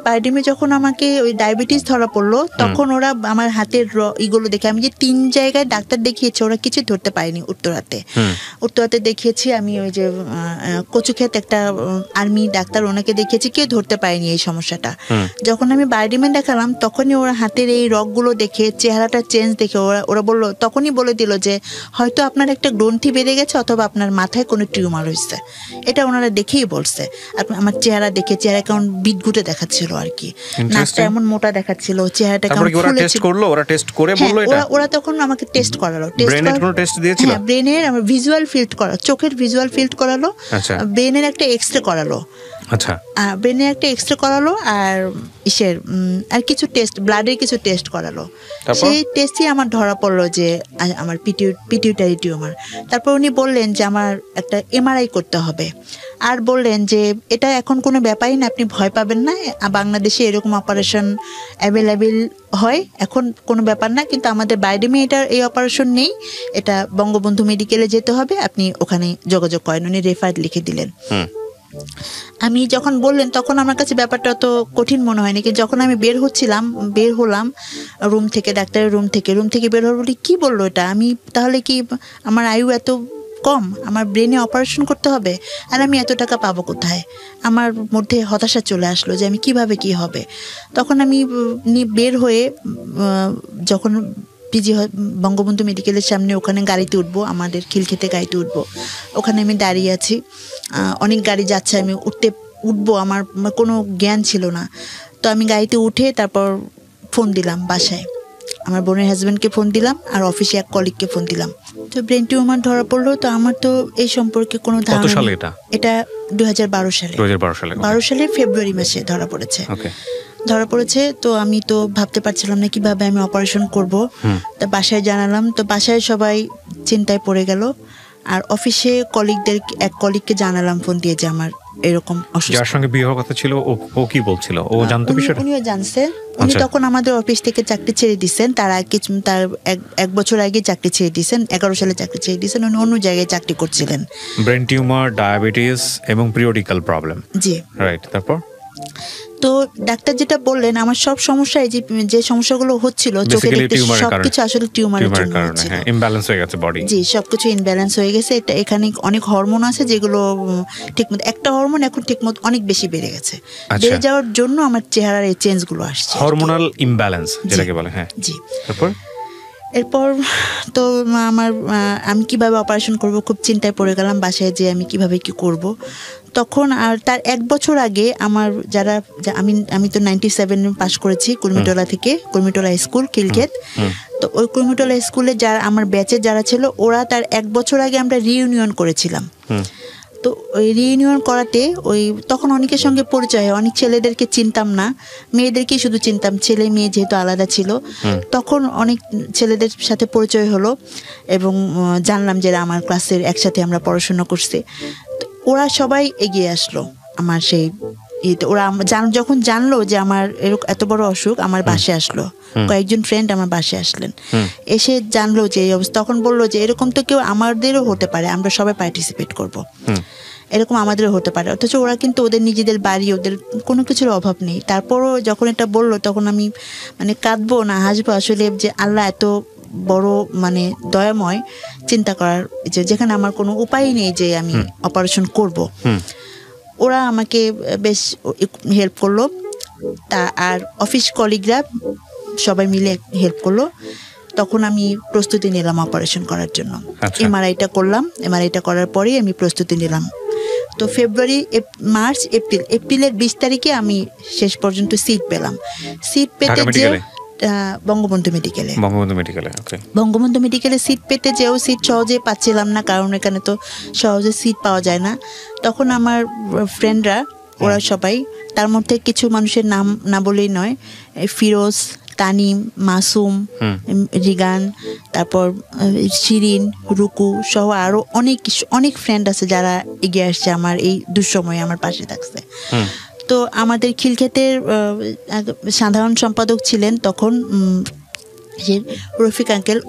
বাইরেমে যখন আমাকে ওই ডায়াবেটিস ধরা পড়লো, তখন ওরা আমার হাতের ইগুলো দেখে, আমি যে 3 জায়গায় ডাক্তার দেখিয়েছি, ওরা কিছু ধরতে পারেনি। উত্তরাতে দেখিয়েছি আমি, ওই যে কচুক্ষেত একটা আর্মি ডাক্তার, ওনাকে দেখিয়েছি, কেউ ধরতে পারেনি এই সমস্যাটা। যখন আমি বাইরেমে দেখালাম, তখনই ওরা হাতের এই রগগুলো দেখে, চেহারাটা চেঞ্জ দেখে ওরা বললো, তখনই বলে দিল যে হয়তো আপনার একটা গ্রন্থি বেড়ে গেছে, অথবা আপনার মাথায় কোনো টিউমার হয়েছে। এটা ওনারা দেখেই বলছে। আমার চেহারা দেখে, চেহারা কেমন বিদঘুটে দেখাচ্ছিল আর কি, নাকটা এমন মোটা দেখাচ্ছিল, চেহারাটা কেমন ফুলেছিল। ওরা তখন আমাকে টেস্ট করালো, ব্রেনের আমার ভিজুয়াল ফিল্ড করা, চোখের ভিজুয়াল ফিল্ড করালো, ব্রেনের একটা এক্সরে করালো। আচ্ছা, ব্রেনে একটা এক্সরে করালো, আর আর কিছু টেস্ট, ব্লাডের কিছু টেস্ট করালো। সেই টেস্টই আমার ধরা পড়লো যে আমার পিটিউটারি টিউমার। তারপর উনি বললেন যে আমার একটা এমআরআই করতে হবে, আর বললেন যে এটা এখন কোনো ব্যাপারই না, আপনি ভয় পাবেন না, বাংলাদেশে এরকম অপারেশন অ্যাভেলেবেল হয়, এখন কোনো ব্যাপার না, কিন্তু আমাদের বাইডেমে এই অপারেশন নেই, এটা বঙ্গবন্ধু মেডিকেলে যেতে হবে, আপনি ওখানে যোগাযোগ করেন। উনি রেফার লিখে দিলেন। আমি যখন বললেন, তখন আমার কাছে ব্যাপারটা অত কঠিন মনে হয়নি, কিন্তু যখন আমি বের হলাম রুম থেকে, ডাক্তারের রুম থেকে বের হল, বলি কি বললো এটা, আমি তাহলে কি আমার আয়ু এত কম, আমার ব্রেনে অপারেশন করতে হবে, আর আমি এত টাকা পাবো কোথায়? আমার মধ্যে হতাশা চলে আসলো যে আমি কিভাবে কি হবে। তখন আমি বের হয়ে যখন বঙ্গবন্ধু মেডিকেলের সামনে, ওখানে গাড়িতে উঠবো, আমাদের খিলক্ষেতে গাড়িতে উঠবো, ওখানে আমি দাঁড়িয়ে আছি, অনেক গাড়ি যাচ্ছে, আমি উঠবো, আমার কোনো জ্ঞান ছিল না। তো আমি গাড়িতে উঠে তারপর ফোন দিলাম বাসায়, আমার বোনের হাজব্যান্ডকে ফোন দিলাম, আর অফিসে এক কলিগকে ফোন দিলাম। তো ব্রেন টিউমার ধরা পড়লো। তো আমার তো এই সম্পর্কে কোনো ধারণা, এটা 2012 সালে ফেব্রুয়ারি মাসে ধরা পড়েছে। তো আমি তো ভাবতে পারছিলাম না কিভাবে আমি অপারেশন করব। তা বাসায় জানালাম, তো বাসায় সবাই চিন্তায় পড়ে গেল, আর অফিসে এক কলিগকে জানালাম ফোন দিয়ে যে আমার এরকম অসুস্থ। যার সঙ্গে বিয়ে হওয়ার কথা ছিল, ও কি বলছিল? ও জানতো বিষয়টা? উনিও জানছেন। উনি তখন আমাদের অফিস থেকে চাকরি ছেড়ে দিয়েছেন, তার এক বছর আগে চাকরি ছেড়ে দিয়েছেন, 11 সালে চাকরি ছেড়ে দিয়েছেন, উনি অন্য জায়গায় চাকরি করছিলেন। ব্রেন টিউমার, ডায়াবেটিস এবং পিরিয়ডিক্যাল প্রবলেম। জি, রাইট। তারপর তো ডাক্তার যেটা বললেন, আমার সব সমস্যা, এই যে সমস্যাগুলো হচ্ছিল চোখে দেখতে, সবকিছু আসলে টিউমারের জন্য হচ্ছিল। ইমব্যালেন্স হয়ে গেছে বডি। জি, সবকিছু ইমব্যালেন্স হয়ে গেছে। এটা এখানে অনেক হরমোন আছে যেগুলো ঠিকমতো, একটা হরমোন এখন ঠিকমতো অনেক বেশি বেড়ে গেছে, বেড়ে যাওয়ার জন্য আমার চেহারার এই চেঞ্জগুলো আসছে, হরমোনাল ইমব্যালেন্স যেটাকে বলে। হ্যাঁ, জি। এরপর তো আমি কিভাবে অপারেশন করব খুব চিন্তায় পড়ে গেলাম, বাসায় যে আমি কিভাবে কি করব। তখন আর তার 1 বছর আগে আমার আমি তো 97 পাস করেছি কুর্মিটোলা থেকে, কুর্মিটোলা স্কুল খিলক্ষেত। তো ওই কুর্মিটোলা স্কুলে যারা আমার ব্যাচে যারা ছিল, ওরা তার 1 বছর আগে আমরা রিইউনিয়ন করেছিলাম। তো ওই রিইউনিয়ন করাতে তখন অনেকের সঙ্গে পরিচয় হয়, অনেক ছেলেদেরকে চিনতাম না, মেয়েদেরকেই শুধু চিনতাম, ছেলে মেয়ে যেহেতু আলাদা ছিল। তখন অনেক ছেলেদের সাথে পরিচয় হলো এবং জানলাম যে আমার ক্লাসের একসাথে আমরা পড়াশোনা করছি। ওরা সবাই এগিয়ে আসলো আমার সেই ইয়েতে। ওরা যখন জানলো যে আমার এত বড় অসুখ, আমার বাসায় আসলো, কয়েকজন ফ্রেন্ড আমার বাসায় আসলেন, এসে জানলো যে এই অবস্থা। তখন বললো যে এরকম তো কেউ আমাদেরও হতে পারে, আমরা সবাই পার্টিসিপেট করব, এরকম আমাদেরও হতে পারে। অথচ ওরা কিন্তু ওদের নিজেদের বাড়ি, ওদের কোনো কিছুর অভাব নেই। তারপরও যখন এটা বললো, তখন আমি কাঁদবো না হাসবো আসলে, যে আল্লাহ এত বড় দয়াময়, চিন্তা করার যেখানে আমার কোনো উপায় নেই যে আমি অপারেশন করব। ওরা আমাকে বেশ হেল্প করলো, আর অফিস কলিগরা সবাই মিলে হেল্প করলো। তখন আমি প্রস্তুতি নিলাম অপারেশন করার জন্য। এমআরআইটা করলাম, এমআরআইটা করার পরেই আমি প্রস্তুতি নিলাম। তো ফেব্রুয়ারি, মার্চ, এপ্রিলের 20 তারিখে আমি শেষ পর্যন্ত সিট পেলাম। সিট পেতে যে বঙ্গবন্ধু মেডিকেলে সিট পেতে যেও সিট সহজে পাচ্ছিলাম না, কারণ এখানে তো সহজে সিট পাওয়া যায় না। তখন আমার ফ্রেন্ডরা, ওরা সবাই, তার মধ্যে কিছু মানুষের নাম না বলেই নয়, ফিরোজ, তানিম, মাসুম, রিগান, তারপর শিরিন, রুকু সহ আরো অনেক ফ্রেন্ড আছে যারা এগিয়ে আসছে আমার এই দুঃসময়ে আমার পাশে থাকছে। তো আমাদের খিলক্ষেতের সাধারণ সম্পাদক ছিলেন তখন রফিক আঙ্কেল।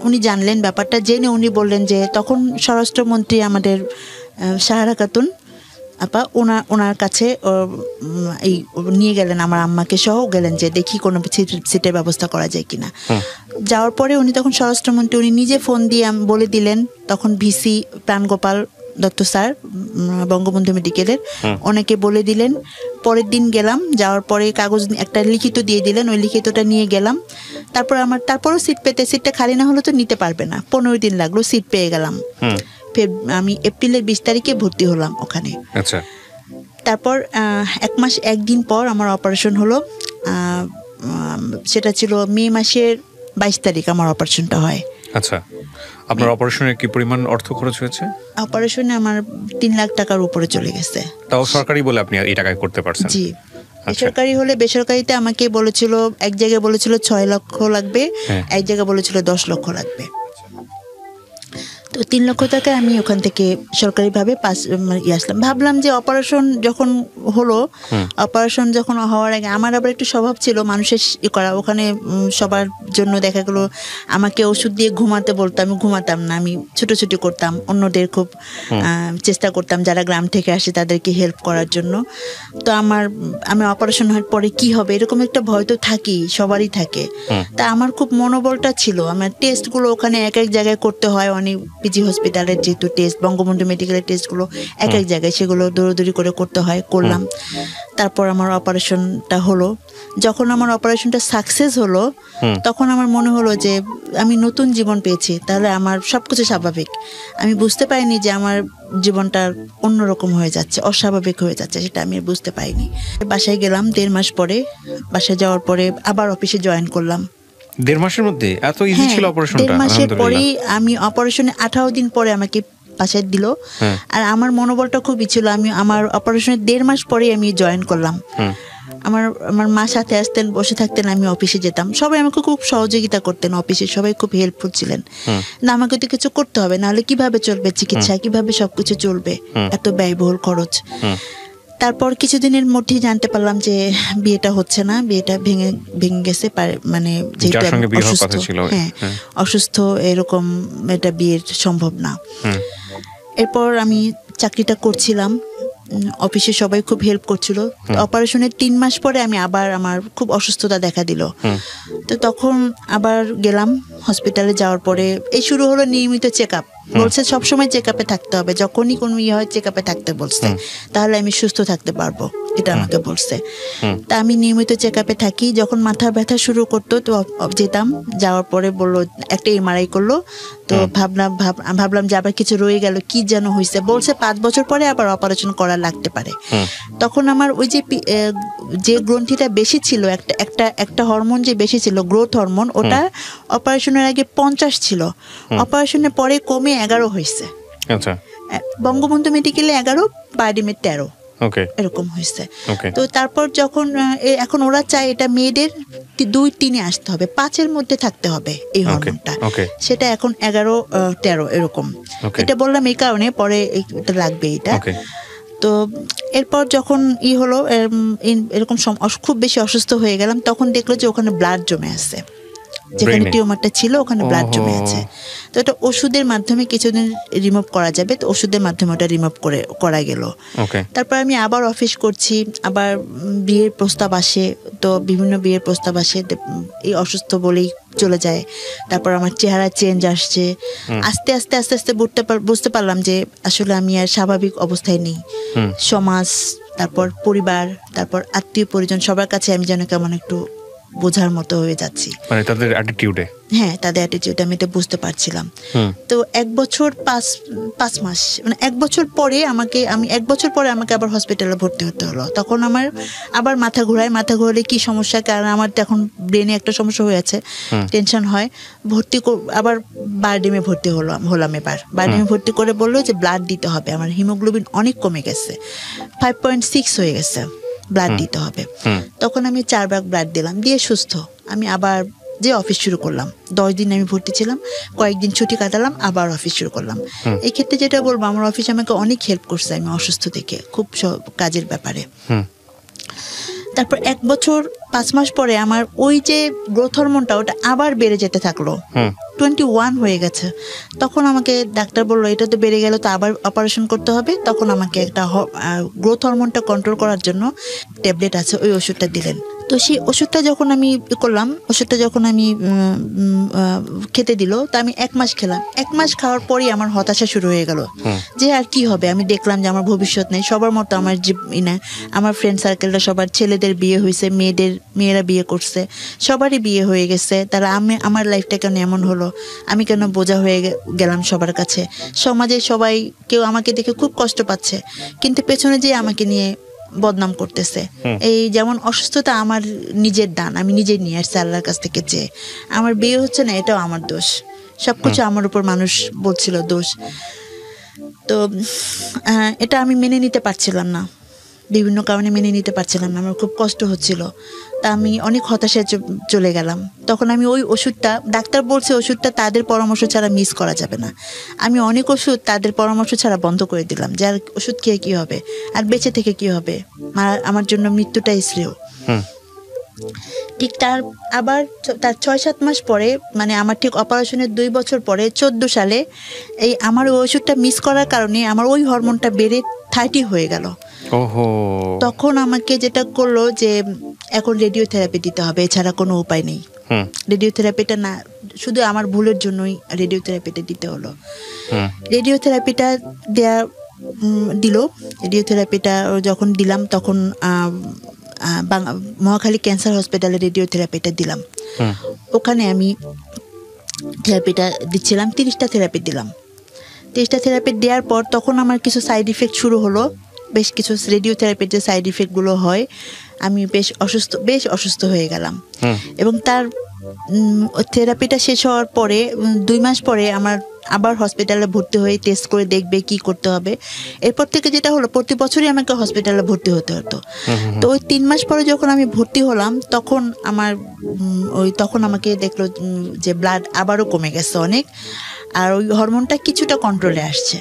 উনি জানলেন ব্যাপারটা, জেনে উনি বললেন যে, তখন স্বরাষ্ট্রমন্ত্রী আমাদের সাহারা খাতুন আপা, ওনার কাছে এই নিয়ে গেলেন, আমার আম্মাকে সহ গেলেন, যে দেখি কোনো সিটের ব্যবস্থা করা যায় কিনা। যাওয়ার পরে উনি তখন স্বরাষ্ট্রমন্ত্রী, উনি নিজে ফোন দিয়ে বলে দিলেন, তখন ভিসি প্রাণগোপাল দত্ত স্যার বঙ্গবন্ধু মেডিকেলের, ওনাকে বলে দিলেন। পরের দিন গেলাম, যাওয়ার পরে কাগজ একটা লিখিত দিয়ে দিলেন, ওই লিখিতটা নিয়ে গেলাম। তারপরও সিট পেতে, সিটটা খালি না হলে তো নিতে পারবে না, 15 দিন লাগলো, সিট পেয়ে গেলাম। আমি এপ্রিলের 20 তারিখে ভর্তি হলাম ওখানে। তারপর 1 মাস 1 দিন পর আমার অপারেশন হলো। সেটা ছিল মে মাসের 22 তারিখ আমার অপারেশনটা হয়। আচ্ছা, আপনার অপারেশনে কি পরিমাণ অর্থ খরচ হয়েছে? অপারেশনে আমার 3 লাখ টাকার উপরে চলে গেছে। তাও সরকারি বলে আপনি এই টাকায় করতে পারছেন? জি, বেসরকারি হলে, বেসরকারিতে আমাকে বলেছিল, এক জায়গায় বলেছিল 6 লক্ষ লাগবে, এক জায়গায় বলেছিল 10 লক্ষ লাগবে। তো 3 লক্ষ টাকা আমি ওখান থেকে সরকারিভাবে আসলাম। ভাবলাম যে অপারেশন যখন হলো, অপারেশন যখন হওয়ার আগে আমার আবার একটু স্বভাব ছিল মানুষের করা। ওখানে সবার জন্য দেখা গেলো আমাকে ওষুধ দিয়ে ঘুমাতে বলতো, আমি ঘুমাতাম না, আমি ছুটোছুটি করতাম, অন্যদের খুব চেষ্টা করতাম যারা গ্রাম থেকে আসে তাদেরকে হেল্প করার জন্য। তো আমি অপারেশন হওয়ার পরে কি হবে এরকম একটা ভয় তো থাকি, সবারই থাকে। তা আমার খুব মনোবলটা ছিল। আমার টেস্টগুলো ওখানে এক এক জায়গায় করতে হয়, অনেক পিজি হসপিটালের যেহেতু টেস্ট, বঙ্গবন্ধু মেডিকেলের টেস্টগুলো এক এক জায়গায়, সেগুলো দৌড়াদৌড়ি করে করতে হয়, করলাম। তারপর আমার অপারেশনটা হলো। যখন আমার অপারেশনটা সাকসেস হলো, তখন আমার মনে হলো যে আমি নতুন জীবন পেয়েছি, তাহলে আমার সবকিছু স্বাভাবিক। আমি বুঝতে পারিনি যে আমার জীবনটা অন্যরকম হয়ে যাচ্ছে, অস্বাভাবিক হয়ে যাচ্ছে, সেটা আমি বুঝতে পারিনি। বাসায় গেলাম 1.5 মাস পরে। বাসায় যাওয়ার পরে আবার অফিসে জয়েন করলাম। 1.5 মাসের মধ্যে এত ইজি ছিল অপারেশনটা? 1.5 মাসের পরেই আমি অপারেশনে 18 দিন পরে আমাকে বাসায় দিল। আর আমার মনোবলটা খুবই ছিল। আমার অপারেশনের 1.5 মাস পরেই আমি জয়েন করলাম। আমার মা সাথে আসতেন, বসে থাকতেন, আমি অফিসে যেতাম। সবাই আমাকে খুব সহযোগিতা করতেন, অফিসে সবাই খুব হেল্পফুল ছিলেন। না, আমাকে তো কিছু করতে হবে, নাহলে কিভাবে চলবে চিকিৎসা, কিভাবে সবকিছু চলবে, এত ব্যয়বহুল খরচ। তারপর কিছুদিনের মধ্যেই জানতে পারলাম যে বিয়েটা হচ্ছে না, বিয়েটা ভেঙে গেছে। যেহেতু অসুস্থ, এরকম এটা বিয়ের সম্ভব না। এরপর আমি চাকরিটা করছিলাম, অফিসে সবাই খুব হেল্প করছিল। অপারেশনের 3 মাস পরে আমি আবার আমার খুব অসুস্থতা দেখা দিল। তো তখন আবার গেলাম হসপিটালে। যাওয়ার পরে এই শুরু হলো নিয়মিত চেক আপ। বলছে সবসময় চেক আপে থাকতে হবে, যখনই কোনো হয় চেক আপে থাকতে বলছে, তাহলে আমি সুস্থ থাকতে পারবো, এটা আমাকে বলছে। তা আমি নিয়মিত চেক আপে থাকি। যখন মাথা ব্যথা শুরু করতো তো যেতাম, যাওয়ার পরে বললো একটা এমআরআই করলো। তো ভাবলাম যে আবার কিছু রয়ে গেল, কি যেন হয়েছে। বলছে 5 বছর পরে আবার অপারেশন করা লাগতে পারে। তখন আমার ওই যে গ্রন্থিটা বেশি ছিল, একটা হরমোন যে বেশি ছিল, গ্রোথ হরমোন, ওটা অপারেশনের আগে 50 ছিল, অপারেশনের পরে কমে 11 হয়েছে। আচ্ছা, বঙ্গবন্ধু মেডিকেলে 11, বারডিমের 13 এরকম হয়েছে। তো তারপর যখন এখন ওরা চায় এটা মেয়েদের 2-3 আসতে হবে, 5-এর মধ্যে থাকতে হবে এই হরমোনটা। সেটা এখন 11-13 এরকম। এটা বললাম এই কারণে, পরে এটা লাগবে এটা। তো এরপর যখন হলো এরকম খুব বেশি অসুস্থ হয়ে গেলাম, তখন দেখলো যে ওখানে ব্লাড জমে আছে, যেখানে টিউমারটা ছিল ওখানে ব্লাড জমে আছে। তো এটা ওষুধের মাধ্যমে কিছুদিন রিমুভ করা যাবে, তো ওষুধের মাধ্যমে ওটা রিমুভ করা গেল। তারপর আমি আবার অফিস করছি, আবার বিয়ের প্রস্তাব আসে, তো বিভিন্ন বিয়ের প্রস্তাব আসে, এই অসুস্থ বলেই চলে যায়। তারপর আমার চেহারা চেঞ্জ আসছে, আস্তে আস্তে আস্তে আস্তে বুঝতে পারলাম যে আসলে আমি আর স্বাভাবিক অবস্থায় নেই। সমাজ, তারপর পরিবার, তারপর আত্মীয় পরিজন, সবার কাছে আমি যেন কেমন একটু বোঝার মতো হয়ে যাচ্ছি, মানে তাদের অ্যাটিটিউডে। হ্যাঁ, তাদের অ্যাটিটিউড আমি এটা বুঝতে পারছিলাম। তো 1 বছর 5 মাস, মানে 1 বছর পরে আমি 1 বছর পরে আমাকে আবার হসপিটালে ভর্তি হতে হলো। তখন আমার আবার মাথা ঘুরলে কি সমস্যা, কারণ আমার তো এখন ব্রেনে একটা সমস্যা হয়ে আছে, টেনশন হয়। আবার বারডিমে ভর্তি হলাম। এবার বারডিমে ভর্তি করে বললো যে ব্লাড দিতে হবে, আমার হিমোগ্লোবিন অনেক কমে গেছে, 5.6 হয়ে গেছে, ব্লাড দিতে হবে। তখন আমি 4 ভাগ ব্লাড দিলাম, দিয়ে সুস্থ আমি আবার যে অফিস শুরু করলাম। 10 দিন আমি ভর্তি ছিলাম, কয়েকদিন ছুটি কাটালাম, আবার অফিস শুরু করলাম। এই ক্ষেত্রে যেটা বলবো, আমার অফিস আমাকে অনেক হেল্প করছে আমি অসুস্থ থেকে, খুব কাজের ব্যাপারে। তারপর 1 বছর 5 মাস পরে আমার ওই যে গ্রোথ হরমোনটা ওটা আবার বেড়ে যেতে থাকলো, 21 হয়ে গেছে। তখন আমাকে ডাক্তার বললো এটা তো বেড়ে গেল, তো আবার অপারেশন করতে হবে। তখন আমাকে একটা গ্রোথ হরমোনটা কন্ট্রোল করার জন্য ট্যাবলেট আছে, ওই ওষুধটা দিলেন। তো সেই ওষুধটা যখন আমি করলাম, ওষুধটা যখন আমি খেতে দিল, তো আমি 1 মাস খেলাম। 1 মাস খাওয়ার পরই আমার হতাশা শুরু হয়ে গেল যে আর কি হবে। আমি দেখলাম যে আমার ভবিষ্যৎ নেই। সবার মতো আমার ফ্রেন্ড সার্কেলটা সবার ছেলেদের বিয়ে হয়েছে, মেয়েরা বিয়ে করছে, সবারই বিয়ে হয়ে গেছে। তারা আমার লাইফটা কেন এমন হলো, আমি কেন বোঝা হয়ে গেলাম সবার কাছে। সমাজে সবাই কেউ আমাকে দেখে খুব কষ্ট পাচ্ছে, কিন্তু পেছনে যে আমাকে নিয়ে বদনাম করতেছে। এই যেমন অসুস্থতা আমার নিজের দান, আমি নিজে নিয়ে আসছি আল্লাহর কাছ থেকে চেয়ে। আমার বিয়ে হচ্ছে না, এটাও আমার দোষ। সবকিছু আমার উপর মানুষ বলছিল দোষ। তো এটা আমি মেনে নিতে পারছিলাম না, বিভিন্ন কারণে মেনে নিতে পারছিলাম না, আমার খুব কষ্ট হচ্ছিল। তা আমি অনেক হতাশায় চলে গেলাম। তখন আমি ওই ওষুধটা, ডাক্তার বলছে ওষুধটা তাদের পরামর্শ ছাড়া মিস করা যাবে না। আমি অনেক ওষুধ তাদের পরামর্শ ছাড়া বন্ধ করে দিলাম, যে আর ওষুধ খেয়ে কী হবে, আর বেঁচে থেকে কী হবে, আমার জন্য মৃত্যুটাই শ্রেয়। ঠিক তার 6-7 মাস পরে, মানে আমার ঠিক অপারেশনের 2 বছর পরে 14 সালে এই আমার ওই ওষুধটা মিস করার কারণে আমার ওই হরমোনটা বেড়ে 30 হয়ে গেল। তখন আমাকে যেটা করলো যে এখন রেডিওথেরাপি দিতে হবে, এছাড়া কোনো উপায় নেই। রেডিওথেরাপিটা না, শুধু আমার ভুলের জন্যই রেডিওথেরাপিটা দিতে হলো। রেডিওথেরাপিটা দিল। রেডিওথেরাপিটা যখন দিলাম তখন মহাখালী ক্যান্সার হসপিটালে রেডিওথেরাপিটা দিলাম। ওখানে আমি থেরাপিটা দিচ্ছিলাম, 30টা থেরাপি দিলাম। 30টা থেরাপি দেওয়ার পর তখন আমার কিছু সাইড ইফেক্ট শুরু হলো, বেশ কিছু রেডিওথেরাপির যে সাইড ইফেক্টগুলো হয়, আমি বেশ অসুস্থ হয়ে গেলাম। এবং তার থেরাপিটা শেষ হওয়ার পরে 2 মাস পরে আমার আবার হসপিটালে ভর্তি হয়ে টেস্ট করে দেখবে কি করতে হবে। এরপর থেকে যেটা হলো, প্রতি বছরই আমাকে হসপিটালে ভর্তি হতে হতো। তো ওই 3 মাস পরে যখন আমি ভর্তি হলাম, তখন আমাকে দেখলো যে ব্লাড আবারও কমে গেছে অনেক, আর ওই হরমোনটা কিছুটা কন্ট্রোলে আসছে।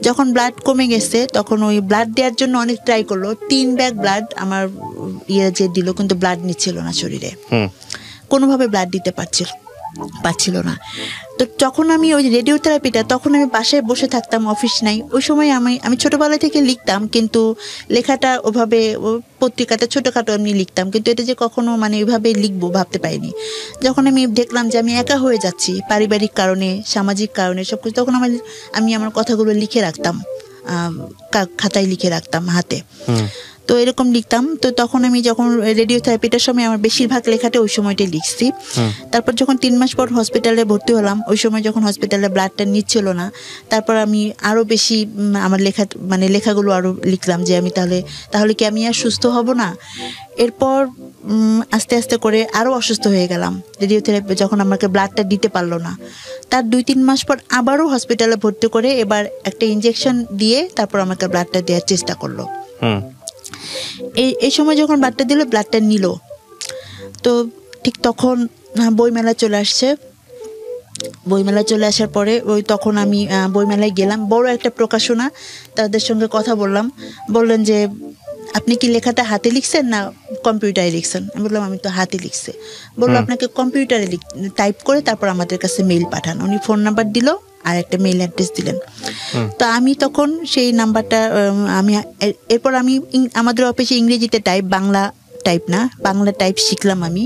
যখন ব্লাড কমে গেছে তখন ওই ব্লাড দেওয়ার জন্য অনেক ট্রাই করলো। 3 ব্যাগ ব্লাড আমার যে দিল, কিন্তু ব্লাড নিচ্ছিল না শরীরে, কোনোভাবে ব্লাড দিতে পারছিল পাচ্ছিল না। তো যখন আমি ওই রেডিও থেরাপিটা, তখন আমি বাসায় বসে থাকতাম, অফিস নাই ওই সময়। আমি ছোটবেলা থেকে লিখতাম, কিন্তু লেখাটা ওভাবে পত্রিকাতে ছোটোখাটো এমনি লিখতাম, কিন্তু এটা যে কখনো মানে ওইভাবে লিখবো ভাবতে পারিনি। যখন আমি দেখলাম যে আমি একা হয়ে যাচ্ছি পারিবারিক কারণে, সামাজিক কারণে, সব কিছু, তখন আমি আমার কথাগুলো লিখে রাখতাম, খাতায় লিখে রাখতাম হাতে। তো এরকম লিখতাম। তো তখন আমি যখন রেডিও থেরাপিটার সময় আমার বেশিরভাগ লেখাটা ওই সময়টাই লিখছি। তারপর যখন 3 মাস পর হসপিটালে ভর্তি হলাম, ওই সময় যখন হসপিটালে ব্লাডটা নিচ্ছিল না, তারপর আমি আরও বেশি আমার লেখাগুলো আরও লিখলাম যে আমি তাহলে কি আমি আর সুস্থ হব না। এরপর আস্তে আস্তে করে আরও অসুস্থ হয়ে গেলাম। রেডিও থেরাপি যখন আমাকে ব্লাডটা দিতে পারলো না, তার 2-3 মাস পর আবারও হসপিটালে ভর্তি করে এবার একটা ইনজেকশন দিয়ে তারপর আমাকে ব্লাডটা দেওয়ার চেষ্টা করলো। এই সময় যখন ব্লাডটা দিল, ব্লাডটা নিল, তো ঠিক তখন বইমেলা চলে আসছে। বইমেলা চলে আসার পরে তখন আমি বইমেলায় গেলাম, বড় একটা প্রকাশনা, তাদের সঙ্গে কথা বললেন যে আপনি কি লেখাটা হাতে লিখছেন না কম্পিউটারে লিখছেন? আমি বললাম আমি তো হাতে লিখছি। বললো আপনাকে কম্পিউটারে টাইপ করে তারপর আমাদের কাছে মেইল পাঠান। উনি ফোন নাম্বার দিল আর একটা মেইল অ্যাড্রেস দিলেন। তো আমি তখন সেই নাম্বারটা এরপর আমি আমাদের অফিসে ইংরেজিতে টাইপ, বাংলা টাইপ না, বাংলা টাইপ শিখলাম। আমি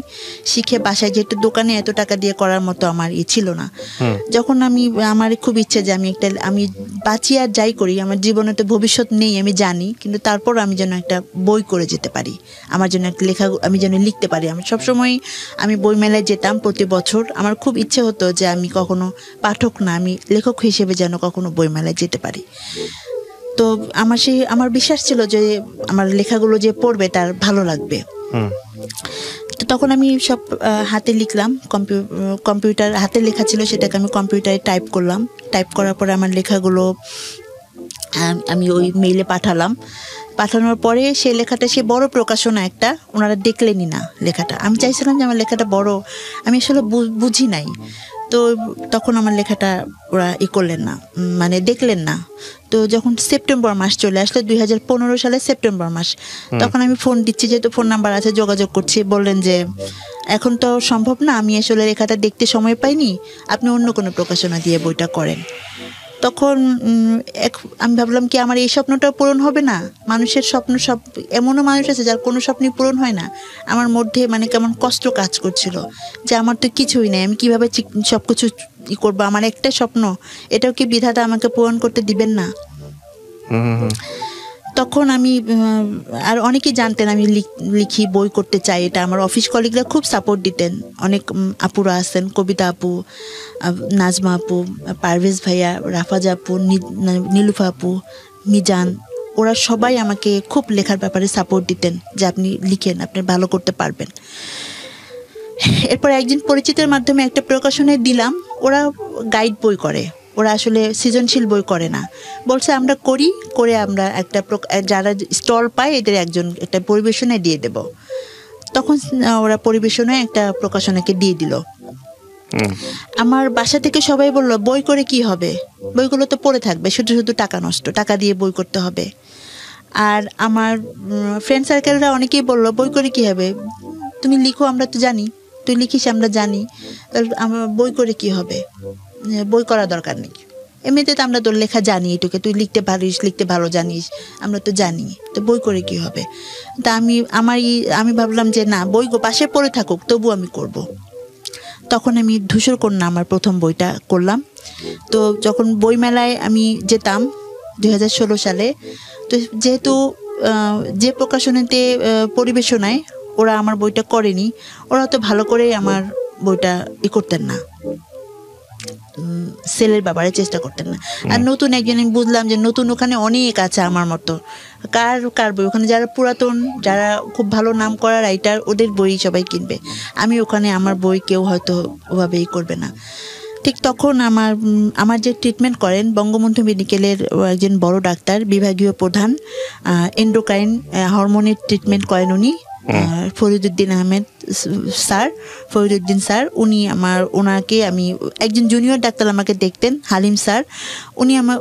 শিখে বাসায়, যেহেতু দোকানে এত টাকা দিয়ে করার মতো আমার ছিল না, যখন আমার খুব ইচ্ছে যে আমি বাঁচি আর যাই করি, আমার জীবনে তো ভবিষ্যৎ নেই আমি জানি, কিন্তু তারপর আমি যেন একটা বই করে যেতে পারি, আমার জন্য একটা লেখা আমি যেন লিখতে পারি। আমি সবসময় বই মেলায় যেতাম প্রতি বছর। আমার খুব ইচ্ছে হতো যে আমি কখনো পাঠক না, আমি লেখক হিসেবে যেন কখনো বই মেলায় যেতে পারি। তো আমার বিশ্বাস ছিল যে আমার লেখাগুলো যে পড়বে তার ভালো লাগবে। তো তখন আমি সব হাতে লিখলাম, কম্পিউটার হাতে লেখা ছিল, সেটাকে আমি কম্পিউটারে টাইপ করলাম। টাইপ করার পরে আমার লেখাগুলো আমি ওই মেইলে পাঠানোর পরে সেই লেখাটা, সে বড় প্রকাশনা একটা, ওনারা দেখলেনই না লেখাটা। আমি চাইছিলাম যে আমার লেখাটা বড়, আমি আসলে বুঝি নাই। তো তখন আমার লেখাটা ওরা করলেন না, মানে দেখলেন না। তো যখন সেপ্টেম্বর মাস চলে আসলো, 2015 সালে সেপ্টেম্বর মাস, তখন আমি ফোন দিচ্ছি, যেহেতু ফোন নাম্বার আছে, যোগাযোগ করছি। বললেন যে এখন তো সম্ভব না, আমি আসলে লেখাটা দেখতে সময় পাইনি, আপনি অন্য কোনো প্রকাশনা দিয়ে বইটা করেন। তখন আমি ভাবলাম কি আমার এই স্বপ্নটাও পূরণ হবে না? মানুষের স্বপ্ন, সব এমনও মানুষ আছে যার কোনো স্বপ্নই পূরণ হয় না। আমার মধ্যে কেমন কষ্ট কাজ করছিল যে আমার তো কিছুই নেই, আমি কিভাবে সব কিছু করবো? আমার একটা স্বপ্ন, এটাও কি বিধাতা আমাকে পূরণ করতে দিবেন না? তখন আর অনেকেই জানতেন আমি লিখি, বই করতে চাই। এটা আমার অফিস কলিগরা খুব সাপোর্ট দিতেন। অনেক আপুরা আছেন, কবিতা আপু, নাজমা আপু, পারভেজ ভাইয়া, রাফাজা আপু, নীলুফা আপু, মিজান, ওরা সবাই আমাকে খুব লেখার ব্যাপারে সাপোর্ট দিতেন যে আপনি লিখেন, আপনি ভালো করতে পারবেন। এরপর একজন পরিচিতের মাধ্যমে একটা প্রকাশনায় দিলাম। ওরা গাইড বই করে, ওরা আসলে সৃজনশীল বই করে না। বলছে আমরা করে আমরা একটা যারা স্টল পায় এদের একটা পরিবেশনায় দিয়ে দেব। তখন ওরা পরিবেশনায় একটা প্রকাশনাকে দিয়ে দিল। আমার বাসা থেকে সবাই বলল বই করে কি হবে, বইগুলো তো পড়ে থাকবে, শুধু শুধু টাকা নষ্ট, টাকা দিয়ে বই করতে হবে। আর আমার ফ্রেন্ড সার্কেলরা অনেকেই বলল বই করে কি হবে, তুমি লিখো, আমরা তো জানি, তুই লিখিস আমরা জানি, আমার বই করে কি হবে, বই করা দরকার নেই, এমনিতে তো আমরা তোর লেখা জানি, এটুকে তুই লিখতে পারিস, লিখতে ভালো জানিস, আমরা তো জানি, তো বই করে কি হবে। তা আমি ভাবলাম যে না, বই পাশে পড়ে থাকুক, তবু আমি করব। তখন আমি ধূসর কন্যা আমার প্রথম বইটা করলাম। তো যখন বইমেলায় আমি যেতাম 2016 সালে, তো যেহেতু যে প্রকাশনাতে পরিবেশনায় ওরা আমার বইটা করেনি, ওরা তো ভালো করে আমার বইটা করতেন না, সেলের ব্যাপারে চেষ্টা করতেন না। আর নতুন একজন, আমি বুঝলাম যে নতুন ওখানে অনেক আছে আমার মতো, কার বই ওখানে, যারা পুরাতন, যারা খুব ভালো নাম করা রাইটার, ওদের বই সবাই কিনবে। আমি ওখানে আমার বই কেউ হয়তো ওভাবেই করবে না। ঠিক তখন আমার যে ট্রিটমেন্ট করেন বঙ্গবন্ধু মেডিকেলের একজন বড় ডাক্তার, বিভাগীয় প্রধান, এন্ডোক্রাইন হরমোনের ট্রিটমেন্ট করেন উনি, ফরিদুদ্দিন আহমেদ স্যার, ফরিদউদ্দিন স্যার, ওনাকে আমি একজন জুনিয়র ডাক্তার আমাকে দেখতেন, হালিম স্যার,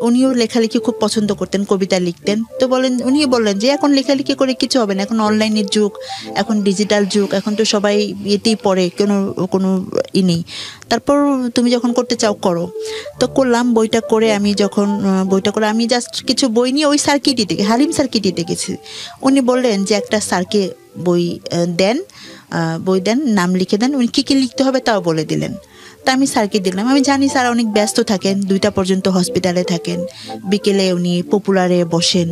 উনিও লেখালেখি খুব পছন্দ করতেন, কবিতা লিখতেন। তো উনিও বললেন যে এখন লেখালেখি করে কিছু হবে না, এখন অনলাইনের যুগ, এখন ডিজিটাল যুগ, এখন তো সবাই এতেই পড়ে, কোনো নেই, তারপর তুমি যখন করতে চাও করো। তো করলাম, বইটা করে আমি জাস্ট কিছু বই নিয়ে ওই সার্কিটে থেকে, হালিম সার্কিটে গেছি। উনি বললেন যে একটা স্যারকে বই দেন, নাম লিখে দেন, উনি কী কী লিখতে হবে তাও বলে দিলেন। তা আমি স্যারকে দিলাম। আমি জানি স্যার অনেক ব্যস্ত থাকেন, 2টা পর্যন্ত হসপিটালে থাকেন, বিকেলে উনি পপুলারে বসেন,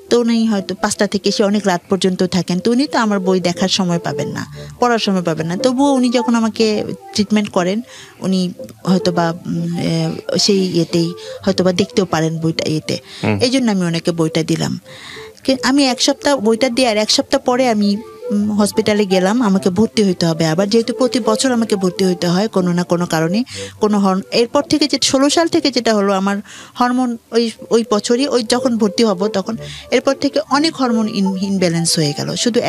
তো উনি হয়তো 5টা থেকে সে অনেক রাত পর্যন্ত থাকেন, তো উনি তো আমার বই দেখার সময় পাবেন না, পড়ার সময় পাবেন না। তবুও উনি যখন আমাকে ট্রিটমেন্ট করেন, উনি হয়তো বা সেই ইয়েতেই হয়তো বা দেখতেও পারেন বইটা এই জন্য আমি ওনাকে বইটা দিলাম। আমি 1 সপ্তাহ বইটা দেওয়ার 1 সপ্তাহ পরে আমি হসপিটালে গেলাম, আমাকে ভর্তি হইতে হবে আবার, যেহেতু প্রতি বছর আমাকে ভর্তি হইতে হয় কোনো না কোনো কারণে, এরপর থেকে 16 সাল থেকে যেটা হলো আমার হরমোন ওই বছরই যখন ভর্তি হব তখন এরপর থেকে অনেক হরমোন ইনব্যালেন্স হয়ে গেল। শুধু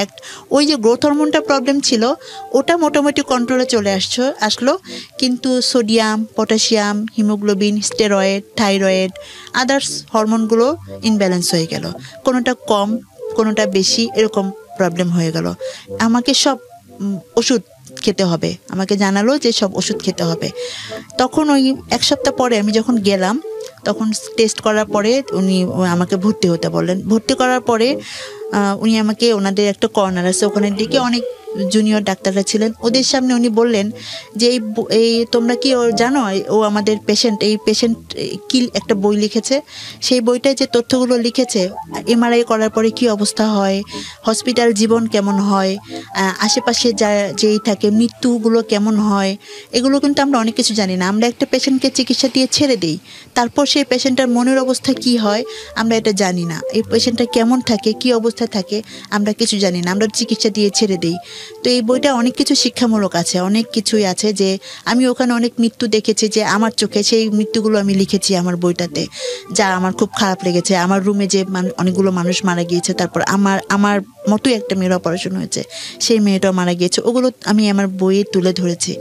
ওই যে গ্রোথ হরমোনটা প্রবলেম ছিল ওটা মোটামুটি কন্ট্রোলে চলে আসলো, কিন্তু sodium, potassium, haemoglobin, steroid, thyroid, others হরমোনগুলো ইনব্যালেন্স হয়ে গেল, কোনোটা কম কোনোটা বেশি, এরকম প্রবলেম হয়ে গেল। আমাকে সব ওষুধ খেতে হবে, আমাকে জানালো যে সব ওষুধ খেতে হবে। তখন ওই 1 সপ্তাহ পরে আমি যখন গেলাম, তখন টেস্ট করার পরে উনি আমাকে ভর্তি হতে বললেন। ভর্তি করার পরে উনি আমাকে, ওনাদের একটা কর্নার আছে, ওখানে ডেকে অনেক জুনিয়র ডাক্তাররা ছিলেন, ওদের সামনে উনি বললেন যে এই তোমরা কি জানো ও আমাদের পেশেন্ট কি একটা বই লিখেছে, সেই বইটায় যে তথ্যগুলো লিখেছে, এমআরআই করার পরে কি অবস্থা হয়, হসপিটাল জীবন কেমন হয়, আশেপাশে যেই থাকে মৃত্যুগুলো কেমন হয়, এগুলো কিন্তু আমরা অনেক কিছু জানি না। আমরা একটা পেশেন্টকে চিকিৎসা দিয়ে ছেড়ে দিই, তারপর সেই পেশেন্টের মনের অবস্থা কি হয় আমরা এটা জানি না, এই পেশেন্টটা কেমন থাকে, কি অবস্থা থাকে আমরা কিছু জানি না, আমরা চিকিৎসা দিয়ে ছেড়ে দিই। তো এই বইটা অনেক কিছু শিক্ষামূলক আছে, অনেক কিছুই আছে, যে আমি ওখানে অনেক মৃত্যু দেখেছি, যে আমার চোখে সেই মৃত্যুগুলো আমি লিখেছি আমার বইটাতে, যা আমার খুব খারাপ লেগেছে। আমার রুমে যে অনেকগুলো মানুষ মারা গিয়েছে, তারপর আমার মতোই একটা মেয়ের অপারেশন হয়েছে, সেই মেয়েটাও মারা গিয়েছে, ওগুলো আমি আমার বইয়ে তুলে ধরেছি।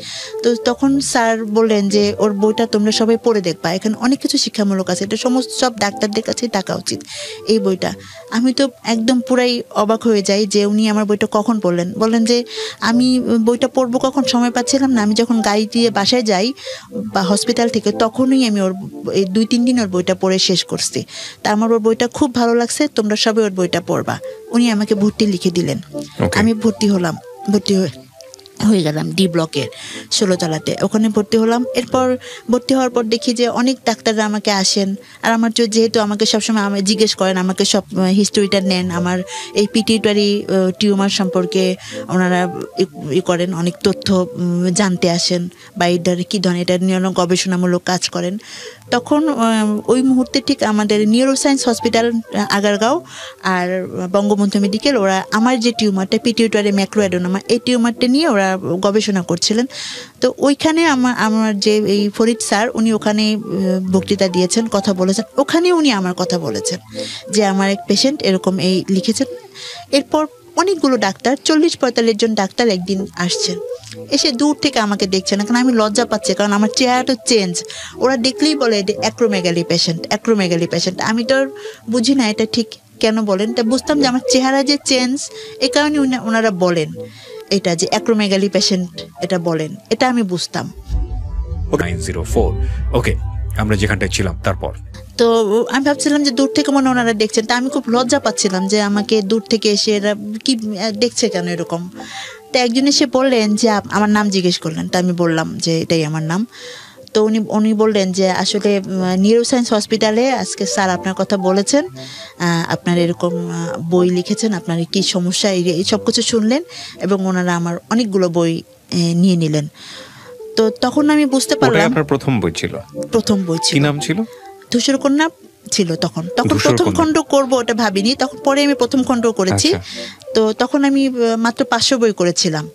তো তখন স্যার বললেন যে ওর বইটা তোমরা সবাই পড়ে দেখবা, এখানে অনেক কিছু শিক্ষামূলক আছে, এটা সব ডাক্তারদের কাছেই থাকা উচিত এই বইটা। আমি তো একদম পুরাই অবাক হয়ে যাই যে উনি আমার বইটা কখন বললেন যে আমি বইটা পড়বো কখন, সময় পাচ্ছিলাম না। আমি যখন গাড়ি দিয়ে বাসায় যাই বা হসপিটাল থেকে, তখনই আমি ওর 2-3 দিন ওর বইটা পড়ে শেষ করছি। তা আমার ওর বইটা খুব ভালো লাগছে, তোমরা সবাই ওর বইটা পড়বা। উনি আমাকে ভর্তি লিখে দিলেন, আমি ভর্তি হয়ে গেলাম ডি ব্লকের 16 তলাতে, ওখানে ভর্তি হলাম। এরপর ভর্তি হওয়ার পর দেখি যে অনেক ডাক্তাররা আমাকে আসেন, আর আমার যেহেতু আমাকে সবসময় আমাকে জিজ্ঞেস করেন, আমাকে সব হিস্টোরিটা নেন, আমার এই পিটিউটারি টিউমার সম্পর্কে ওনারা করেন, অনেক তথ্য জানতে আসেন, বা এটার কী ধরনের, এটা নিয়ে অনেক গবেষণামূলক কাজ করেন। তখন ওই মুহূর্তে ঠিক আমাদের নিউরোসায়েন্স হসপিটাল আগারগাঁও আর বঙ্গবন্ধু মেডিকেল, ওরা আমার যে টিউমারটা পিটিউটারি ম্যাক্রোঅ্যাডেনোমা, এই টিউমারটা নিয়ে ওরা গবেষণা করছিলেন। তো ওইখানে আমার যে এই ফরিদ স্যার, উনি ওখানে বক্তৃতা দিয়েছেন, কথা বলেছেন, ওখানে উনি আমার কথা বলেছেন যে আমার এক পেশেন্ট এরকম এই লিখেছেন। এরপর অনেকগুলো ডাক্তার, 40-45 জন ডাক্তার একদিন আসছেন, এসে দূর থেকে আমাকে দেখছেন, কারণ আমি লজ্জা পাচ্ছি, কারণ আমার চেহারাটা চেঞ্জ। ওরা দেখলেই বলে এটা অ্যাক্রোমেগালি পেশেন্ট। আমি তো বুঝি না এটা ঠিক কেন বলেন, তা বুঝতাম যে আমার চেহারা যে চেঞ্জ, এই কারণে ওনারা বলেন এটা যে অ্যাক্রোমেগালি পেশেন্ট, এটা বলেন, এটা আমি বুঝতাম। 904 ওকে, আমরা যেখানটায় ছিলাম তারপর তো আমি ভাবছিলাম যে দূর থেকে মনে ওনারা দেখছেন, তা আমি খুব লজ্জা পাচ্ছিলাম যে আমাকে দূর থেকে এসে এরা কি দেখছে কেন এরকম। তো একজন এসে বললেন যে আমার নাম জিজ্ঞেস করলেন, তা আমি বললাম যে এটাই আমার নাম। তো উনি বললেন যে আসলে নিউরোসায়েন্স হসপিটালে আজকে স্যার আপনার কথা বলেছেন, আপনার এরকম বই লিখেছেন, আপনার কী সমস্যা, এই সব কিছু শুনলেন, এবং ওনারা আমার অনেকগুলো বই নিয়ে নিলেন। তো তখন আমি বুঝতে পারলাম আপনার প্রথম বই ছিল। কি নাম ছিল? ধূসরকন্যা ছিল তখন প্রথম খণ্ড করব ওটা ভাবিনি, তখন পরে আমি প্রথম খণ্ড করেছি। তো তখন আমি মাত্র 500 বই করেছিলাম,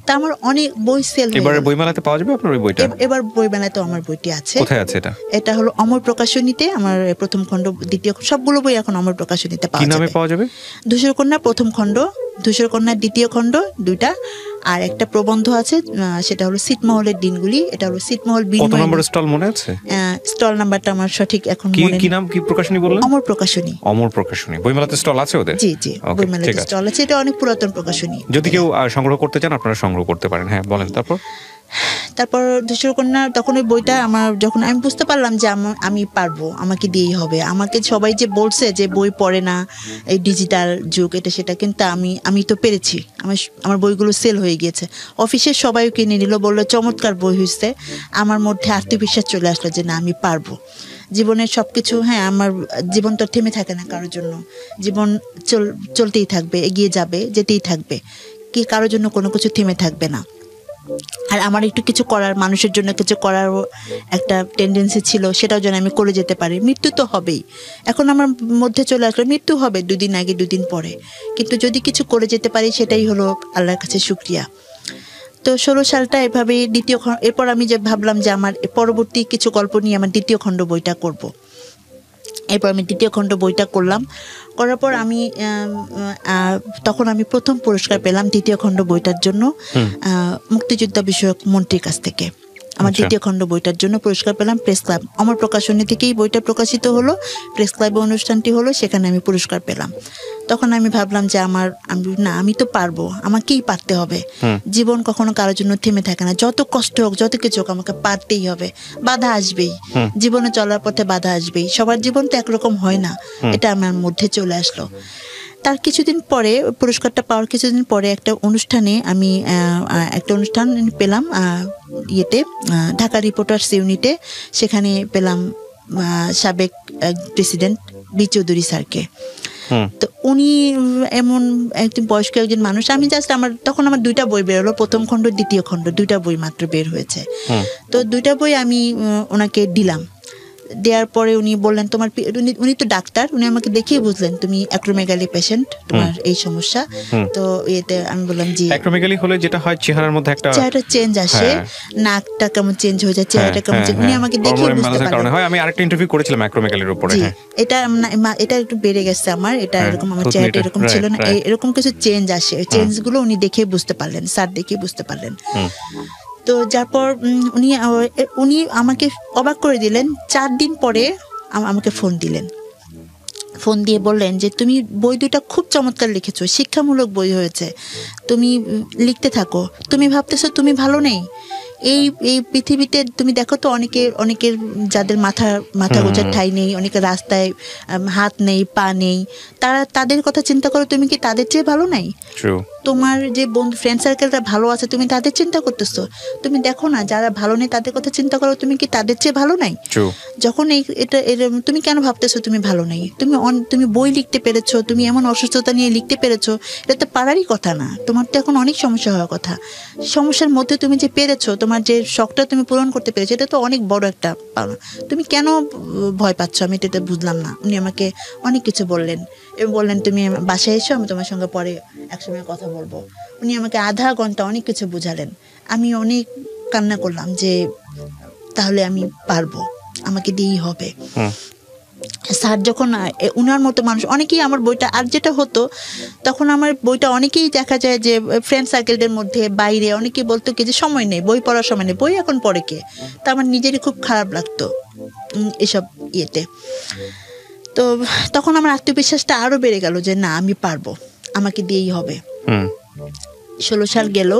তা আমার অনেক বই সেল হয়ে গেল। এবারে বইমেলাতে পাওয়া যাবে আপনার ওই বইটা? এবার বইমেলাতে আমার বইটি আছে। কোথায় আছে এটা? এটা হলো অমর প্রকাশনীতে, আমার প্রথম খণ্ড, দ্বিতীয়, সবগুলো বই এখন অমর প্রকাশনীতে পাওয়া যাবে। কি নামে পাওয়া যাবে? ধূসরকন্যা প্রথম খণ্ড, ধূসরকন্যা দ্বিতীয় খণ্ড, 2টা, আর একটা প্রবন্ধ আছে, সেটা হলো ছিটমহলের দিনগুলি। এটা হলো ছিটমহল কত বিনিময়। নম্বর স্টল মনে আছে? স্টল নাম্বারটা আমার সঠিক এখন কি মনে কি নেই। নাম, কি প্রকাশনী বললেন? অমর প্রকাশনী। অমর প্রকাশনী। বইমেলাতে স্টল আছে ওদের? জি জি, Okay, বইমেলাতে ঠিক আছে। স্টল আছে। এটা অনেক পুরাতন প্রকাশনী। যদি কেউ সংগ্রহ করতে চান আপনারা সংগ্রহ করতে পারেন। হ্যাঁ বলেন। তারপর ধূসর কন্যা, তখন ওই বইটা আমার, যখন আমি বুঝতে পারলাম যে আমি পারবো, আমাকে দিয়েই হবে। আমাকে সবাই যে বলছে যে বই পড়ে না, এই ডিজিটাল যুগ এটা সেটা, কিন্তু আমি তো পেরেছি। আমার বইগুলো সেল হয়ে গিয়েছে, অফিসের সবাই কিনে নিল, বললো চমৎকার বই হয়েছে। আমার মধ্যে আত্মবিশ্বাস চলে আসলো যে না, আমি পারবো। জীবনের সবকিছু, হ্যাঁ আমার জীবন তো থেমে থাকে না কারোর জন্য, জীবন চলতেই থাকবে, এগিয়ে যাবে, যেতেই থাকবে, কি কারোর জন্য কোনো কিছু থেমে থাকবে না। আর আমার একটু কিছু করার, মানুষের জন্য কিছু করার একটা টেন্ডেন্সি ছিল, সেটাও যেন আমি করে যেতে পারি। মৃত্যু তো হবেই, এখন আমার মধ্যে চলে আসলো মৃত্যু হবে 2 দিন আগে 2 দিন পরে, কিন্তু যদি কিছু করে যেতে পারি সেটাই হলো আল্লাহর কাছে শুকরিয়া। তো 16 সালটা এভাবে এরপর আমি যে ভাবলাম যে আমার পরবর্তী কিছু গল্প নিয়ে আমার দ্বিতীয় খণ্ড বইটা করব। এরপর আমি দ্বিতীয় খণ্ড বইটা করলাম, করার পর আমি তখন আমি প্রথম পুরস্কার পেলাম দ্বিতীয় খণ্ড বইটার জন্য মুক্তিযোদ্ধা বিষয়ক মন্ত্রীর কাছ থেকে। আমার দ্বিতীয় খণ্ড বইটার জন্য পুরস্কার পেলাম প্রেস ক্লাব, আমার প্রকাশনী থেকেই বইটা প্রকাশিত হলো, প্রেস ক্লাবে অনুষ্ঠানটি হলো, সেখানে আমি পুরস্কার পেলাম। তখন আমি ভাবলাম যে আমি তো পারবো, আমাকেই পারতে হবে। জীবন কখনো কারোর জন্য থেমে থাকে না, যত কষ্ট হোক, যত কিছু হোক, আমাকে পারতেই হবে। বাধা আসবেই, জীবনে চলার পথে বাধা আসবেই, সবার জীবন তো একরকম হয় না, এটা আমার মধ্যে চলে আসলো। তার কিছুদিন পরে, পুরস্কারটা পাওয়ার কিছুদিন পরে একটা অনুষ্ঠানে আমি একটা অনুষ্ঠান পেলাম ঢাকা রিপোর্টার্স ইউনিটে। সেখানে পেলাম সাবেক প্রেসিডেন্ট বি চৌধুরী স্যারকে। তো উনি এমন একজন বয়স্ক একজন মানুষ। আমি তখন আমার 2টা বই বেরোলো, প্রথম খণ্ড দ্বিতীয় খণ্ড, 2টা বই মাত্র বের হয়েছে। তো 2টা বই আমি ওনাকে দিলাম। দেওয়ার পরে উনি বললেন উনি তো ডাক্তার, উনি আমাকে দেখিয়ে বুঝলেন তুমি অ্যাক্রোমেগালি পেশেন্ট, তোমার এই সমস্যা। তো আমি বললাম জি। অ্যাক্রোমেগালি হলে যেটা হয় চেহারার মধ্যে চেহারাটা চেঞ্জ আসে, নাকটা কেমন চেঞ্জ হয়ে যায়, চেহারাটা কেমন চেঞ্জ, উনি আমাকে দেখিয়ে বুঝতে পারলেন। আমি আরেকটা ইন্টারভিউ করেছিলাম অ্যাক্রোমেগালির উপরে। এটা একটু বেড়ে গেছে আমার, এটা এরকম, আমার চেহারাটা এরকম ছিল না, এরকম কিছু চেঞ্জ আসে, চেঞ্জগুলো উনি দেখে বুঝতে পারলেন, স্যার দেখে বুঝতে পারলেন। তো যার পর উনি আমাকে অবাক করে দিলেন। 4 দিন পরে আমাকে ফোন দিলেন, ফোন দিয়ে বললেন যে তুমি বই 2টা খুব চমৎকার লিখেছো, শিক্ষামূলক বই হয়েছে, তুমি লিখতে থাকো। তুমি ভাবতেছো তুমি ভালো নেই, এই পৃথিবীতে তুমি দেখো তো অনেকের যাদের মাথা গোছার ঠাঁই নেই, অনেকের রাস্তায় হাত নেই, পা নেই, তাদের কথা চিন্তা করো, তুমি কি তাদের চেয়ে ভালো নাই? তোমার যে বন্ধু ফ্রেন্ড সার্কেলটা ভালো আছে, তুমি তাদের চিন্তা করতেছো? তুমি দেখো না যারা ভালো নেই তাদের কথা চিন্তা করো, তুমি কি তাদের চেয়ে ভালো নাই? যখন তুমি কেন ভাবতেছো তুমি ভালো নাই? তুমি বই লিখতে পেরেছো, তুমি এমন অসুস্থতা নিয়ে লিখতে পেরেছো, এটা তো পারারই কথা না। তোমার তো এখন অনেক সমস্যা হওয়ার কথা। সমস্যার মধ্যে তুমি যে পেরেছো, তোমার যে শখটা তুমি পূরণ করতে পেরেছো, এটা তো অনেক বড় একটা পাওনা। তুমি কেন ভয় পাচ্ছ? আমি এটা বুঝলাম না। উনি আমাকে অনেক কিছু বললেন এবং বললেন তুমি বাসায় এসো, আমি তোমার সঙ্গে পরে একসময় কথা বলবো। উনি আমাকে আধা ঘন্টা অনেক কিছু বুঝালেন। আমি অনেক কান্না করলাম যে তাহলে আমি পারবো, আমাকে দিয়েই হবে। স্যার যখন, উনার মতো মানুষ অনেকেই আমার বইটা, আর যেটা হতো তখন আমার বইটা অনেকেই দেখা যায় যে ফ্রেন্ড সার্কেলদের মধ্যে বাইরে অনেকেই বলতো কি যে সময় নেই, বই পড়ার সময় নেই, বই এখন পড়ে কে? তা আমার নিজেরই খুব খারাপ লাগতো এসব ইয়েতে। তো তখন আমার আত্মবিশ্বাসটা আরো বেড়ে গেল যে না, আমি পারবো, আমাকে দিয়েই হবে। 16 সাল গেল,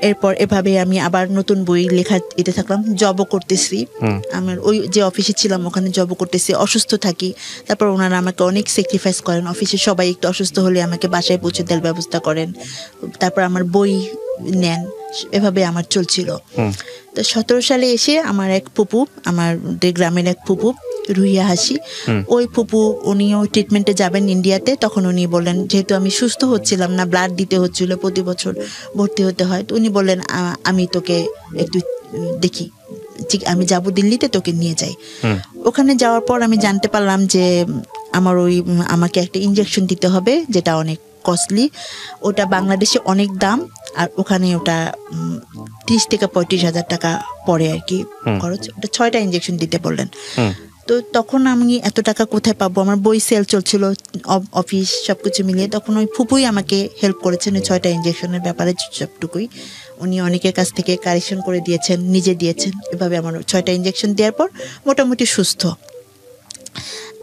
এরপর এভাবে আমি আবার নতুন বই লেখা এতে থাকলাম, জবও করতেছি। আমার ওই যে অফিসে ছিলাম ওখানে জবও করতেছি, অসুস্থ থাকি। তারপর ওনারা আমাকে অনেক স্যাক্রিফাইস করেন, অফিসে সবাই একটু অসুস্থ হলে আমাকে বাসায় পৌঁছে দেওয়ার ব্যবস্থা করেন, তারপর আমার বই নেন, এভাবে আমার চলছিল। তো 17 সালে এসে আমার এক ফুপু, আমাদের গ্রামের এক ফুপু রুহিয়া হাসি, ওই ফুপু উনিও ট্রিটমেন্টে যাবেন ইন্ডিয়াতে। তখন উনি বললেন, যেহেতু আমি সুস্থ হচ্ছিলাম না, ব্লাড দিতে হচ্ছিল, প্রতি বছর ভর্তি হতে হয়, তো উনি বললেন আমি তোকে একটু দেখি, আমি যাবো দিল্লিতে, তোকে নিয়ে যাই। ওখানে যাওয়ার পর আমি জানতে পারলাম যে আমাকে একটা ইনজেকশন দিতে হবে, যেটা অনেক কস্টলি, ওটা বাংলাদেশে অনেক দাম, আর ওখানে ওটা 30 থেকে 35 হাজার টাকা পড়ে আর কি খরচ। ওটা 6টা ইনজেকশন দিতে বললেন। তো তখন আমি এত টাকা কোথায় পাবো, আমার বই সেল চলছিল, অফিস সবকিছু মিলিয়ে। তখন ওই ফুপুই আমাকে হেল্প করেছেন ওই 6টা ইঞ্জেকশনের ব্যাপারে, সবটুকুই উনি অনেকের কাছ থেকে কারেকশন করে দিয়েছেন, নিজে দিয়েছেন। এভাবে আমার 6টা ইঞ্জেকশন দেওয়ার পর মোটামুটি সুস্থ।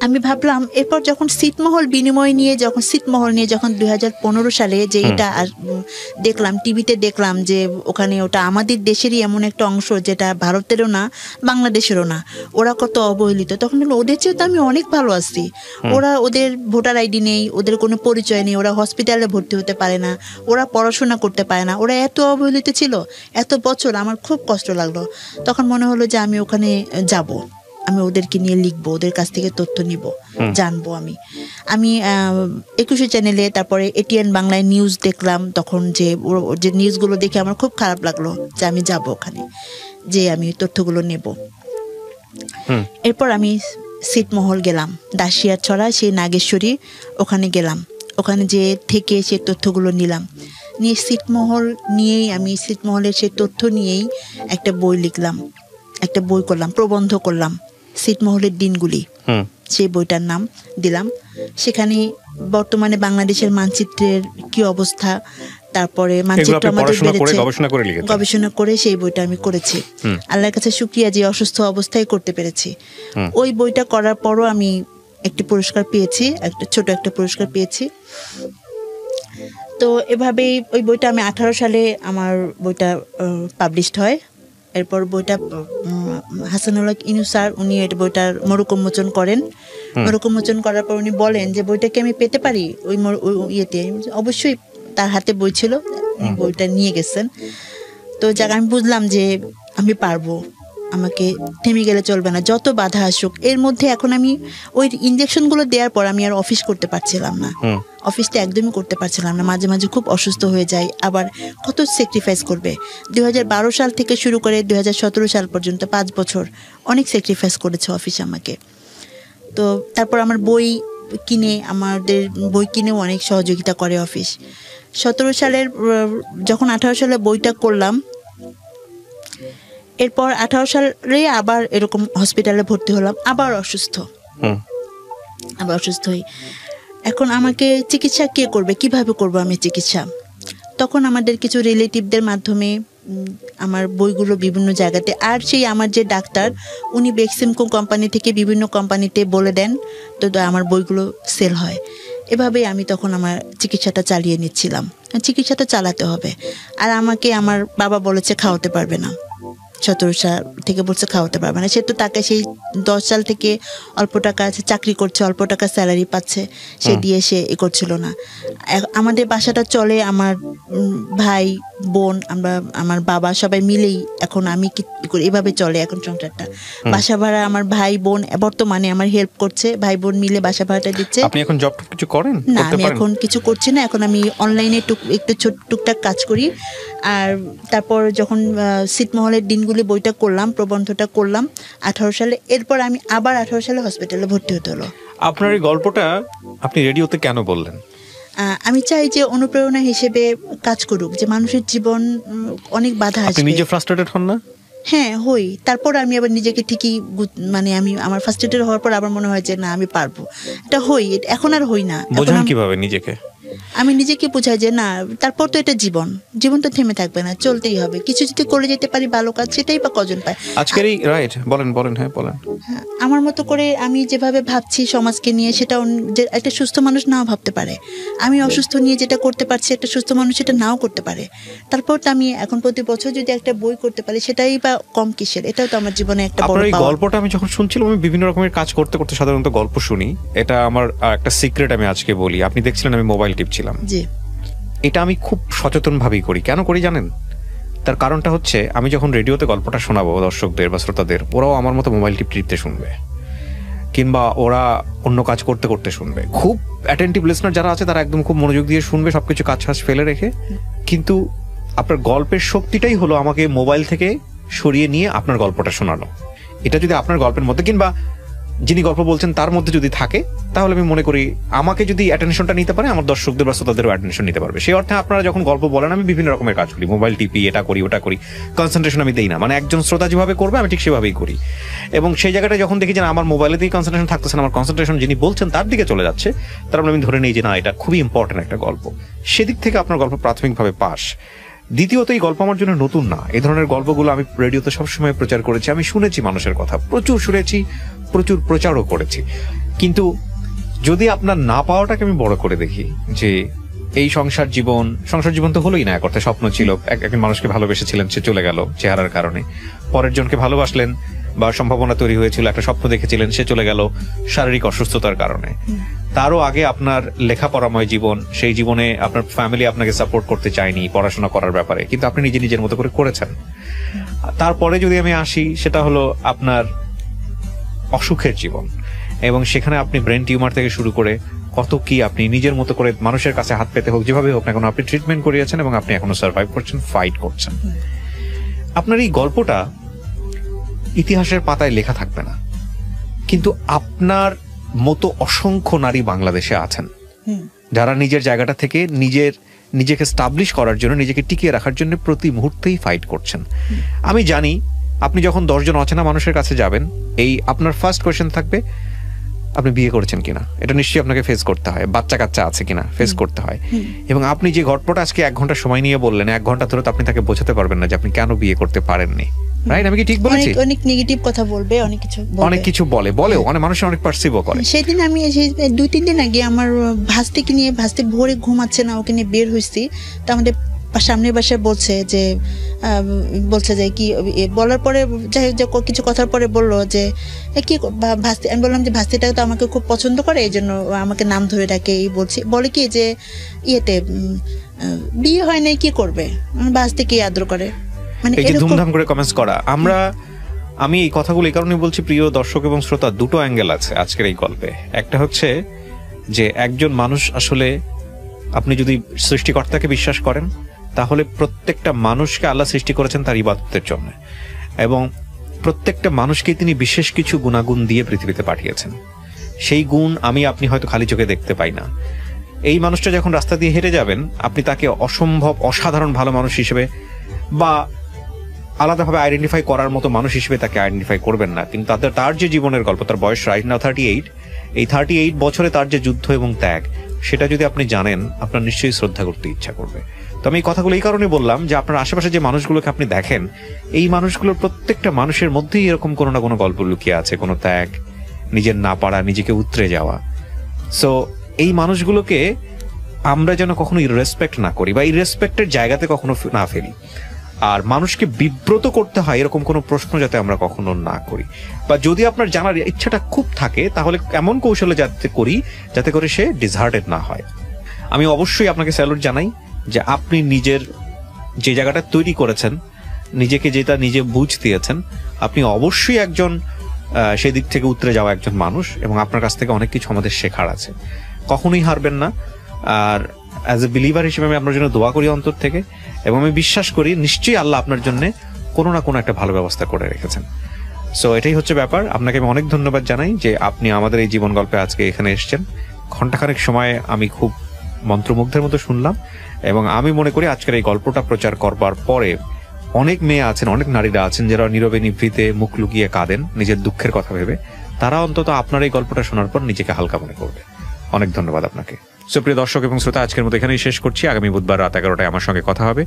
আমি ভাবলাম এরপর যখন ছিটমহল বিনিময় নিয়ে যখন 2015 সালে যে এটা দেখলাম টিভিতে, দেখলাম যে ওখানে ওটা আমাদের দেশেরই এমন একটা অংশ যেটা ভারতেরও না বাংলাদেশেরও না, ওরা কত অবহেলিত। তখন ওদের চেয়েও তো আমি অনেক ভালো আছি। ওদের ভোটার আইডি নেই, ওদের কোনো পরিচয় নেই, ওরা হসপিটালে ভর্তি হতে পারে না, ওরা পড়াশোনা করতে পারে না, ওরা এত অবহেলিত ছিল এত বছর। আমার খুব কষ্ট লাগলো। তখন মনে হলো যে আমি ওখানে যাব, আমি ওদেরকে নিয়ে লিখবো, ওদের কাছ থেকে তথ্য নিব, জানবো। আমি 21 চ্যানেলে, তারপরে এটিএন বাংলায় নিউজ দেখলাম। তখন যে নিউজগুলো দেখে আমার খুব খারাপ লাগলো যে আমি যাব ওখানে, যে আমি তথ্যগুলো নেব। এরপর আমি ছিটমহল গেলাম, দাসিয়ার ছড়া সেই নাগেশ্বরী, ওখানে গেলাম। ওখানে যে থেকে সে তথ্যগুলো নিলাম, নিয়ে ছিটমহলের সেই তথ্য নিয়েই একটা বই লিখলাম, একটা বই করলাম, প্রবন্ধ করলাম, ছিটমহলের দিনগুলি। সেই বইটার নাম দিলাম। সেখানে বর্তমানে বাংলাদেশের মানচিত্রের কি অবস্থা, তারপরে মানচিত্র আমাদের বেড়েছে, গবেষণা করে সেই বইটা আমি করেছি। আল্লাহর কাছে শুকরিয়া যে অসুস্থ অবস্থায় করতে পেরেছি। ওই বইটা করার পরও আমি একটি পুরস্কার পেয়েছি, ছোট একটা পুরস্কার পেয়েছি। তো এভাবেই ওই বইটা আমি 18 সালে আমার বইটা পাবলিশড হয়। এরপর বইটা হাসানুল হক ইনু স্যার উনি বইটার মরুকোন্মোচন করেন। মরুকোন্মোচন করার পর উনি বলেন যে বইটাকে আমি পেতে পারি ওই ইয়েতে। অবশ্যই তার হাতে বই ছিল, বইটা নিয়ে গেছেন। তো যাক আমি বুঝলাম যে আমি পারবো, আমাকে থেমে গেলে চলবে না, যত বাধা আসুক। এর মধ্যে এখন আমি ওই ইঞ্জেকশনগুলো দেওয়ার পর আমি আর অফিস করতে পারছিলাম না, অফিসটা একদমই করতে পারছিলাম না। মাঝে মাঝে খুব অসুস্থ হয়ে যায়, আবার কত স্যাক্রিফাইস করবে। 2012 সাল থেকে শুরু করে 2017 সাল পর্যন্ত 5 বছর অনেক স্যাক্রিফাইস করেছে অফিস আমাকে। তো তারপর আমার আমাদের বই কিনেও অনেক সহযোগিতা করে অফিস। 17 সালের যখন 18 সালে বইটা করলাম, এরপর 18 সালে আবার এরকম হসপিটালে ভর্তি হলাম, আবার অসুস্থ হই। এখন আমাকে চিকিৎসা কে করবে, কিভাবে করব আমি চিকিৎসা? তখন আমাদের কিছু রিলেটিভদের মাধ্যমে আমার বইগুলো বিভিন্ন জায়গাতে, আর সেই আমার যে ডাক্তার উনি বেক্সিমকো কোম্পানি থেকে বিভিন্ন কোম্পানিতে বলে দেন, তো আমার বইগুলো সেল হয়। এভাবেই আমি তখন আমার চিকিৎসাটা চালিয়ে নিচ্ছিলাম। চিকিৎসাটা চালাতে হবে। আর আমাকে আমার বাবা বলেছে খাওয়াতে পারবে না, 17 সাল থেকে বলছে খাওয়াতে পারবে না। সে তো তাকে সেই 10 সাল থেকে অল্প টাকা চাকরি করছে, অল্প টাকা স্যালারি পাচ্ছে, সে দিয়ে সে করছিল না। আমাদের বাসাটা চলে আমার ভাই বোন, আমার বাবা সবাই মিলেই এখন আমি কি করি, এভাবে চলে এখন সংসারটা। বাসা ভাড়া আমার ভাই বোন বর্তমানে আমার হেল্প করছে, ভাই বোন মিলে বাসা ভাড়াটা দিচ্ছে। আপনি এখন জব কিছু করেন না? আমি এখন কিছু করছি না, এখন আমি অনলাইনে একটু টুকটাক কাজ করি। আর তারপর যখন ছিটমহলের দিনগুলি বইটা করলাম, প্রবন্ধটা করলাম 18 সালে, এরপর আমি আবার 18 সালে হসপিটালে ভর্তি হতে হলো। আপনার এই গল্পটা আপনি রেডিওতে কেন বললেন? আমি চাই যে অনুপ্রেরণা হিসেবে কাজ করুক, যে মানুষের জীবন অনেক বাধা আসবে। আপনি নিজে ফ্রাস্ট্রেটেড হন না? হ্যাঁ হই। তারপর আমি আবার নিজেকে ঠিকই আমার ফ্রাস্ট্রেটেড হওয়ার পর আবার মনে হয় যে না আমি পারবো, এটা হই। এখন আর হই না। বোঝেন কিভাবে নিজেকে? আমি নিজেকে বোঝাই যে না, তারপর তো এটা জীবন তো থেমে থাকবে না, চলতেই হবে। কিছু যদি করে যেতে পারি ভালো কাজ, সেটাই বা কজন পায় আজকের এই রাইট। বলেন। হ্যাঁ বলেন। আমার মতো করে আমি যেভাবে ভাবছি সমাজকে নিয়ে, সেটা একটা সুস্থ মানুষ নাও ভাবতে পারে। আমি অসুস্থ নিয়ে যেটা করতে পারছি, একটা সুস্থ মানুষ সেটা নাও করতে পারে। তারপর তো আমি এখন প্রতি বছর যদি একটা বই করতে পারি, সেটাই বা কম কিসের? এটাও তো আমার জীবনে একটা বড় পাওয়া। গল্পটা আমি যখন শুনছিলাম, আমি বিভিন্ন রকমের কাজ করতে করতে সাধারণত গল্প শুনি। এটা আমার একটা সিক্রেট আমি আজকে বলি। আপনি দেখছিলেন আমি মোবাইল টিপছিলাম। জি। এটা আমি খুব সচেতনভাবেই করি। কেন করি জানেন? তার কারণটা হচ্ছে, আমি যখন রেডিওতে গল্পটা শোনাবো দর্শকদের বা শ্রোতাদের, ওরাও আমার মতো মোবাইল টিপতে শুনবে, কিংবা ওরা অন্য কাজ করতে করতে শুনবে। খুব অ্যাটেন্টিভ লিসনার যারা আছে তারা একদম খুব মনোযোগ দিয়ে শুনবে, সবকিছু কাজ ফেলে রেখে। কিন্তু আপনার গল্পের শক্তিটাই হলো আমাকে মোবাইল থেকে সরিয়ে নিয়ে আপনার গল্পটা শোনানো। এটা যদি আপনার গল্পের মধ্যে, কিংবা যিনি গল্প বলছেন তার মধ্যে যদি থাকে, তাহলে আমি মনে করি আমাকে যদি অ্যাটেনশনটা নিতে পারে, আমার দর্শকদের বা শ্রোতাদেরও অ্যাটেনশন নিতে পারবে। সেই অর্থে আপনারা যখন গল্প বলেন, আমি বিভিন্ন রকমের কাজ করি, মোবাইল টিপি, এটা করি ওটা করি, কনসেন্ট্রেশন আমি দেই না। মানে একজন শ্রোতা যেভাবে করবে আমি ঠিক সেভাবেই করি। এবং সেই জায়গাটা যখন দেখি যে আমার মোবাইলেতেই কনসেন্ট্রেশন থাকতেছে না, আমার কনসেন্ট্রেশন যিনি বলছেন তার দিকে চলে যাচ্ছে, তারপরে আমি ধরে নিই যে না, এটা খুবই ইম্পর্টেন্ট একটা গল্প। সেদিক থেকে আপনার গল্প প্রাথমিকভাবে পাস। দ্বিতীয়ত, এই গল্প আমার জন্য নতুন না। এই ধরনের গল্পগুলো আমি রেডিওতে সবসময় প্রচার করেছি, আমি শুনেছি মানুষের কথা, প্রচুর শুনেছি, প্রচুর প্রচারও করেছি। কিন্তু যদি আপনার না পাওয়াটাকে আমি বড় করে দেখি, যে এই সংসার জীবন তো হলোই না, এক অর্থে স্বপ্ন ছিল, একজন মানুষকে ভালোবেসেছিলেন, সে চলে গেল চেহারার কারণে, পরের জনকে ভালোবাসলেন বা সম্ভাবনা তৈরি হয়েছিল, একটা স্বপ্ন দেখেছিলেন, সে চলে গেল শারীরিক অসুস্থতার কারণে। তারও আগে আপনার লেখাপড়াময় জীবন, সেই জীবনে আপনার ফ্যামিলি আপনাকে সাপোর্ট করতে চায়নি পড়াশোনা করার ব্যাপারে, কিন্তু আপনি নিজের মতো করে করেছেন। তারপরে যদি আমি আসি, সেটা হলো আপনার অসুখের জীবন, এবং সেখানে আপনি ব্রেন টিউমার থেকে শুরু করে কত কি আপনি নিজের মতো করে মানুষের কাছে হাত পেতে হোক, যেভাবে হোক না কেন, আপনি ট্রিটমেন্ট করিয়েছেন এবং আপনি এখনো সার্ভাইভ করছেন, ফাইট করছেন। আপনার এই গল্পটা ইতিহাসের পাতায় লেখা থাকবে না, কিন্তু আপনার মতো অসংখ্য নারী বাংলাদেশে আছেন যারা নিজের জায়গাটা থেকে নিজেকে স্টাবলিশ করার জন্য, নিজেকে টিকিয়ে রাখার জন্য প্রতি মুহূর্তেই ফাইট করছেন। আমি জানি আপনি যখন 10 জন অচেনা মানুষের কাছে যাবেন, এই আপনার ফার্স্ট কোয়েশ্চেন থাকবে আপনি বিয়ে করেছেন কিনা, এটা নিশ্চয়ই আপনাকে ফেস করতে হয়, বাচ্চা কাচ্চা আছে কিনা ফেস করতে হয়। এবং আপনি যে গল্পটা আজকে 1 ঘন্টা সময় নিয়ে বললেন, 1 ঘন্টা ধরে তো আপনি তাকে বোঝাতে পারবেন না যে আপনি কেন বিয়ে করতে পারেননি, রাইট? আমি কি ঠিক বলেছি? অনেক নেগেটিভ কথা বলবে, অনেক কিছু বলেও অনেক মানুষ অনেক পারসিভও করে। সেদিন আমি 2-3 দিন আগে আমার ভাস্তিকে নিয়ে, ভাস্তি ভোরে ঘুমাচ্ছে না, ওকে নিয়ে বের হয়েছি, তো আমাদের সামনের বাসায় বলছে যে কি বলার পরে, যাই হোক কিছু কথার পরে বললো যে কি ভাস্তি। আমি বললাম যে ভাস্তিটা তো আমাকে খুব পছন্দ করে, এই জন্য আমাকে নাম ধরে ডাকে। এই বলে কি যে ইয়েতে বিয়ে হয় নাই, কি করবে, ভাস্তিকে আদর করে, মানে এই যে ধুমধাম করে কমেন্টস করা। আমি এই কথাগুলো এই কারণে বলছি, প্রিয় দর্শক এবং শ্রোতা, দুটো অ্যাঙ্গেল আছে আজকের এই গল্পে। একটা হচ্ছে যে একজন মানুষ আসলে, আপনি যদি সৃষ্টিকর্তাকে বিশ্বাস করেন, তাহলে প্রত্যেকটা মানুষকে আল্লাহ সৃষ্টি করেছেন তার ইবাদতের জন্য, এবং প্রত্যেকটা মানুষকে তিনি বিশেষ কিছু গুণাগুণ দিয়ে পৃথিবীতে পাঠিয়েছেন। সেই গুণ আপনি হয়তো খালি চোখে দেখতে পাই না। এই মানুষটা যখন রাস্তা দিয়ে হেঁটে যাবেন, আপনি তাকে অসম্ভব অসাধারণ ভালো মানুষ হিসেবে বা আলাদাভাবে আইডেন্টিফাই করার মতো মানুষ হিসেবে তাকে আইডেন্টিফাই করবেন না। কিন্তু তার যে জীবনের গল্প, তার বয়স রাইট নাও 38, এই 38 বছরে তার যে যুদ্ধ এবং ত্যাগ, সেটা যদি আপনি জানেন, আপনার নিশ্চয়ই শ্রদ্ধা করতে ইচ্ছা করবে। তো আমি এই কথাগুলো এই কারণে বললাম যে আপনার আশেপাশে যে মানুষগুলোকে আপনি দেখেন, এই মানুষগুলোর প্রত্যেকটা মানুষের মধ্যেই এরকম কোনো না কোনো গল্প লুকিয়ে আছে, কোনো ত্যাগ, নিজের না পারা, নিজেকে উতরে যাওয়া। সো এই মানুষগুলোকে আমরা যেন কখনো ইররেসপেক্ট না করি বা ইররেসপেক্টের জায়গাতে কখনো না ফেলি। আর মানুষকে বিব্রত করতে হয় এরকম কোনো প্রশ্ন যাতে আমরা কখনো না করি, বা যদি আপনার জানার ইচ্ছাটা খুব থাকে, তাহলে এমন কৌশলে যাতে করি যাতে করে সে ডিসহার্টেড না হয়। আমি অবশ্যই আপনাকে স্যালুট জানাই যে আপনি নিজের যে জায়গাটা তৈরি করেছেন, নিজেকে যেটা নিজে বুঝ দিয়েছেন, আপনি অবশ্যই একজন সেদিক থেকে উতরে যাওয়া একজন মানুষ, এবং আপনার কাছ থেকে অনেক কিছু আমাদের শেখার আছে। কখনোই হারবেন না। আর অ্যাজ এ বিলিভার হিসেবে আমি আপনার জন্য দোয়া করি অন্তর থেকে, এবং আমি বিশ্বাস করি নিশ্চয়ই আল্লাহ আপনার জন্য কোনো না কোনো একটা ভালো ব্যবস্থা করে রেখেছেন। সো এটাই হচ্ছে ব্যাপার। আপনাকে আমি অনেক ধন্যবাদ জানাই যে আপনি আমাদের এই জীবন গল্পে আজকে এখানে এসেছেন। ঘন্টাখানেক সময় আমি খুব মন্ত্রমুগ্ধের মতো শুনলাম, এবং আমি মনে করি আজকের এই গল্পটা প্রচার করবার পরে অনেক মেয়ে আছেন, অনেক নারীরা আছেন যারা নীরবে নিভৃতে মুখ লুকিয়ে কাঁদেন নিজের দুঃখের কথা ভেবে, তারা অন্তত আপনার এই গল্পটা শোনার পর নিজেকে হালকা মনে করবে। অনেক ধন্যবাদ আপনাকে। সুপ্রিয় দর্শক এবং শ্রোতা, আজকের মতো এখানেই শেষ করছি। আগামী বুধবার রাত 11টায় আমার সঙ্গে কথা হবে।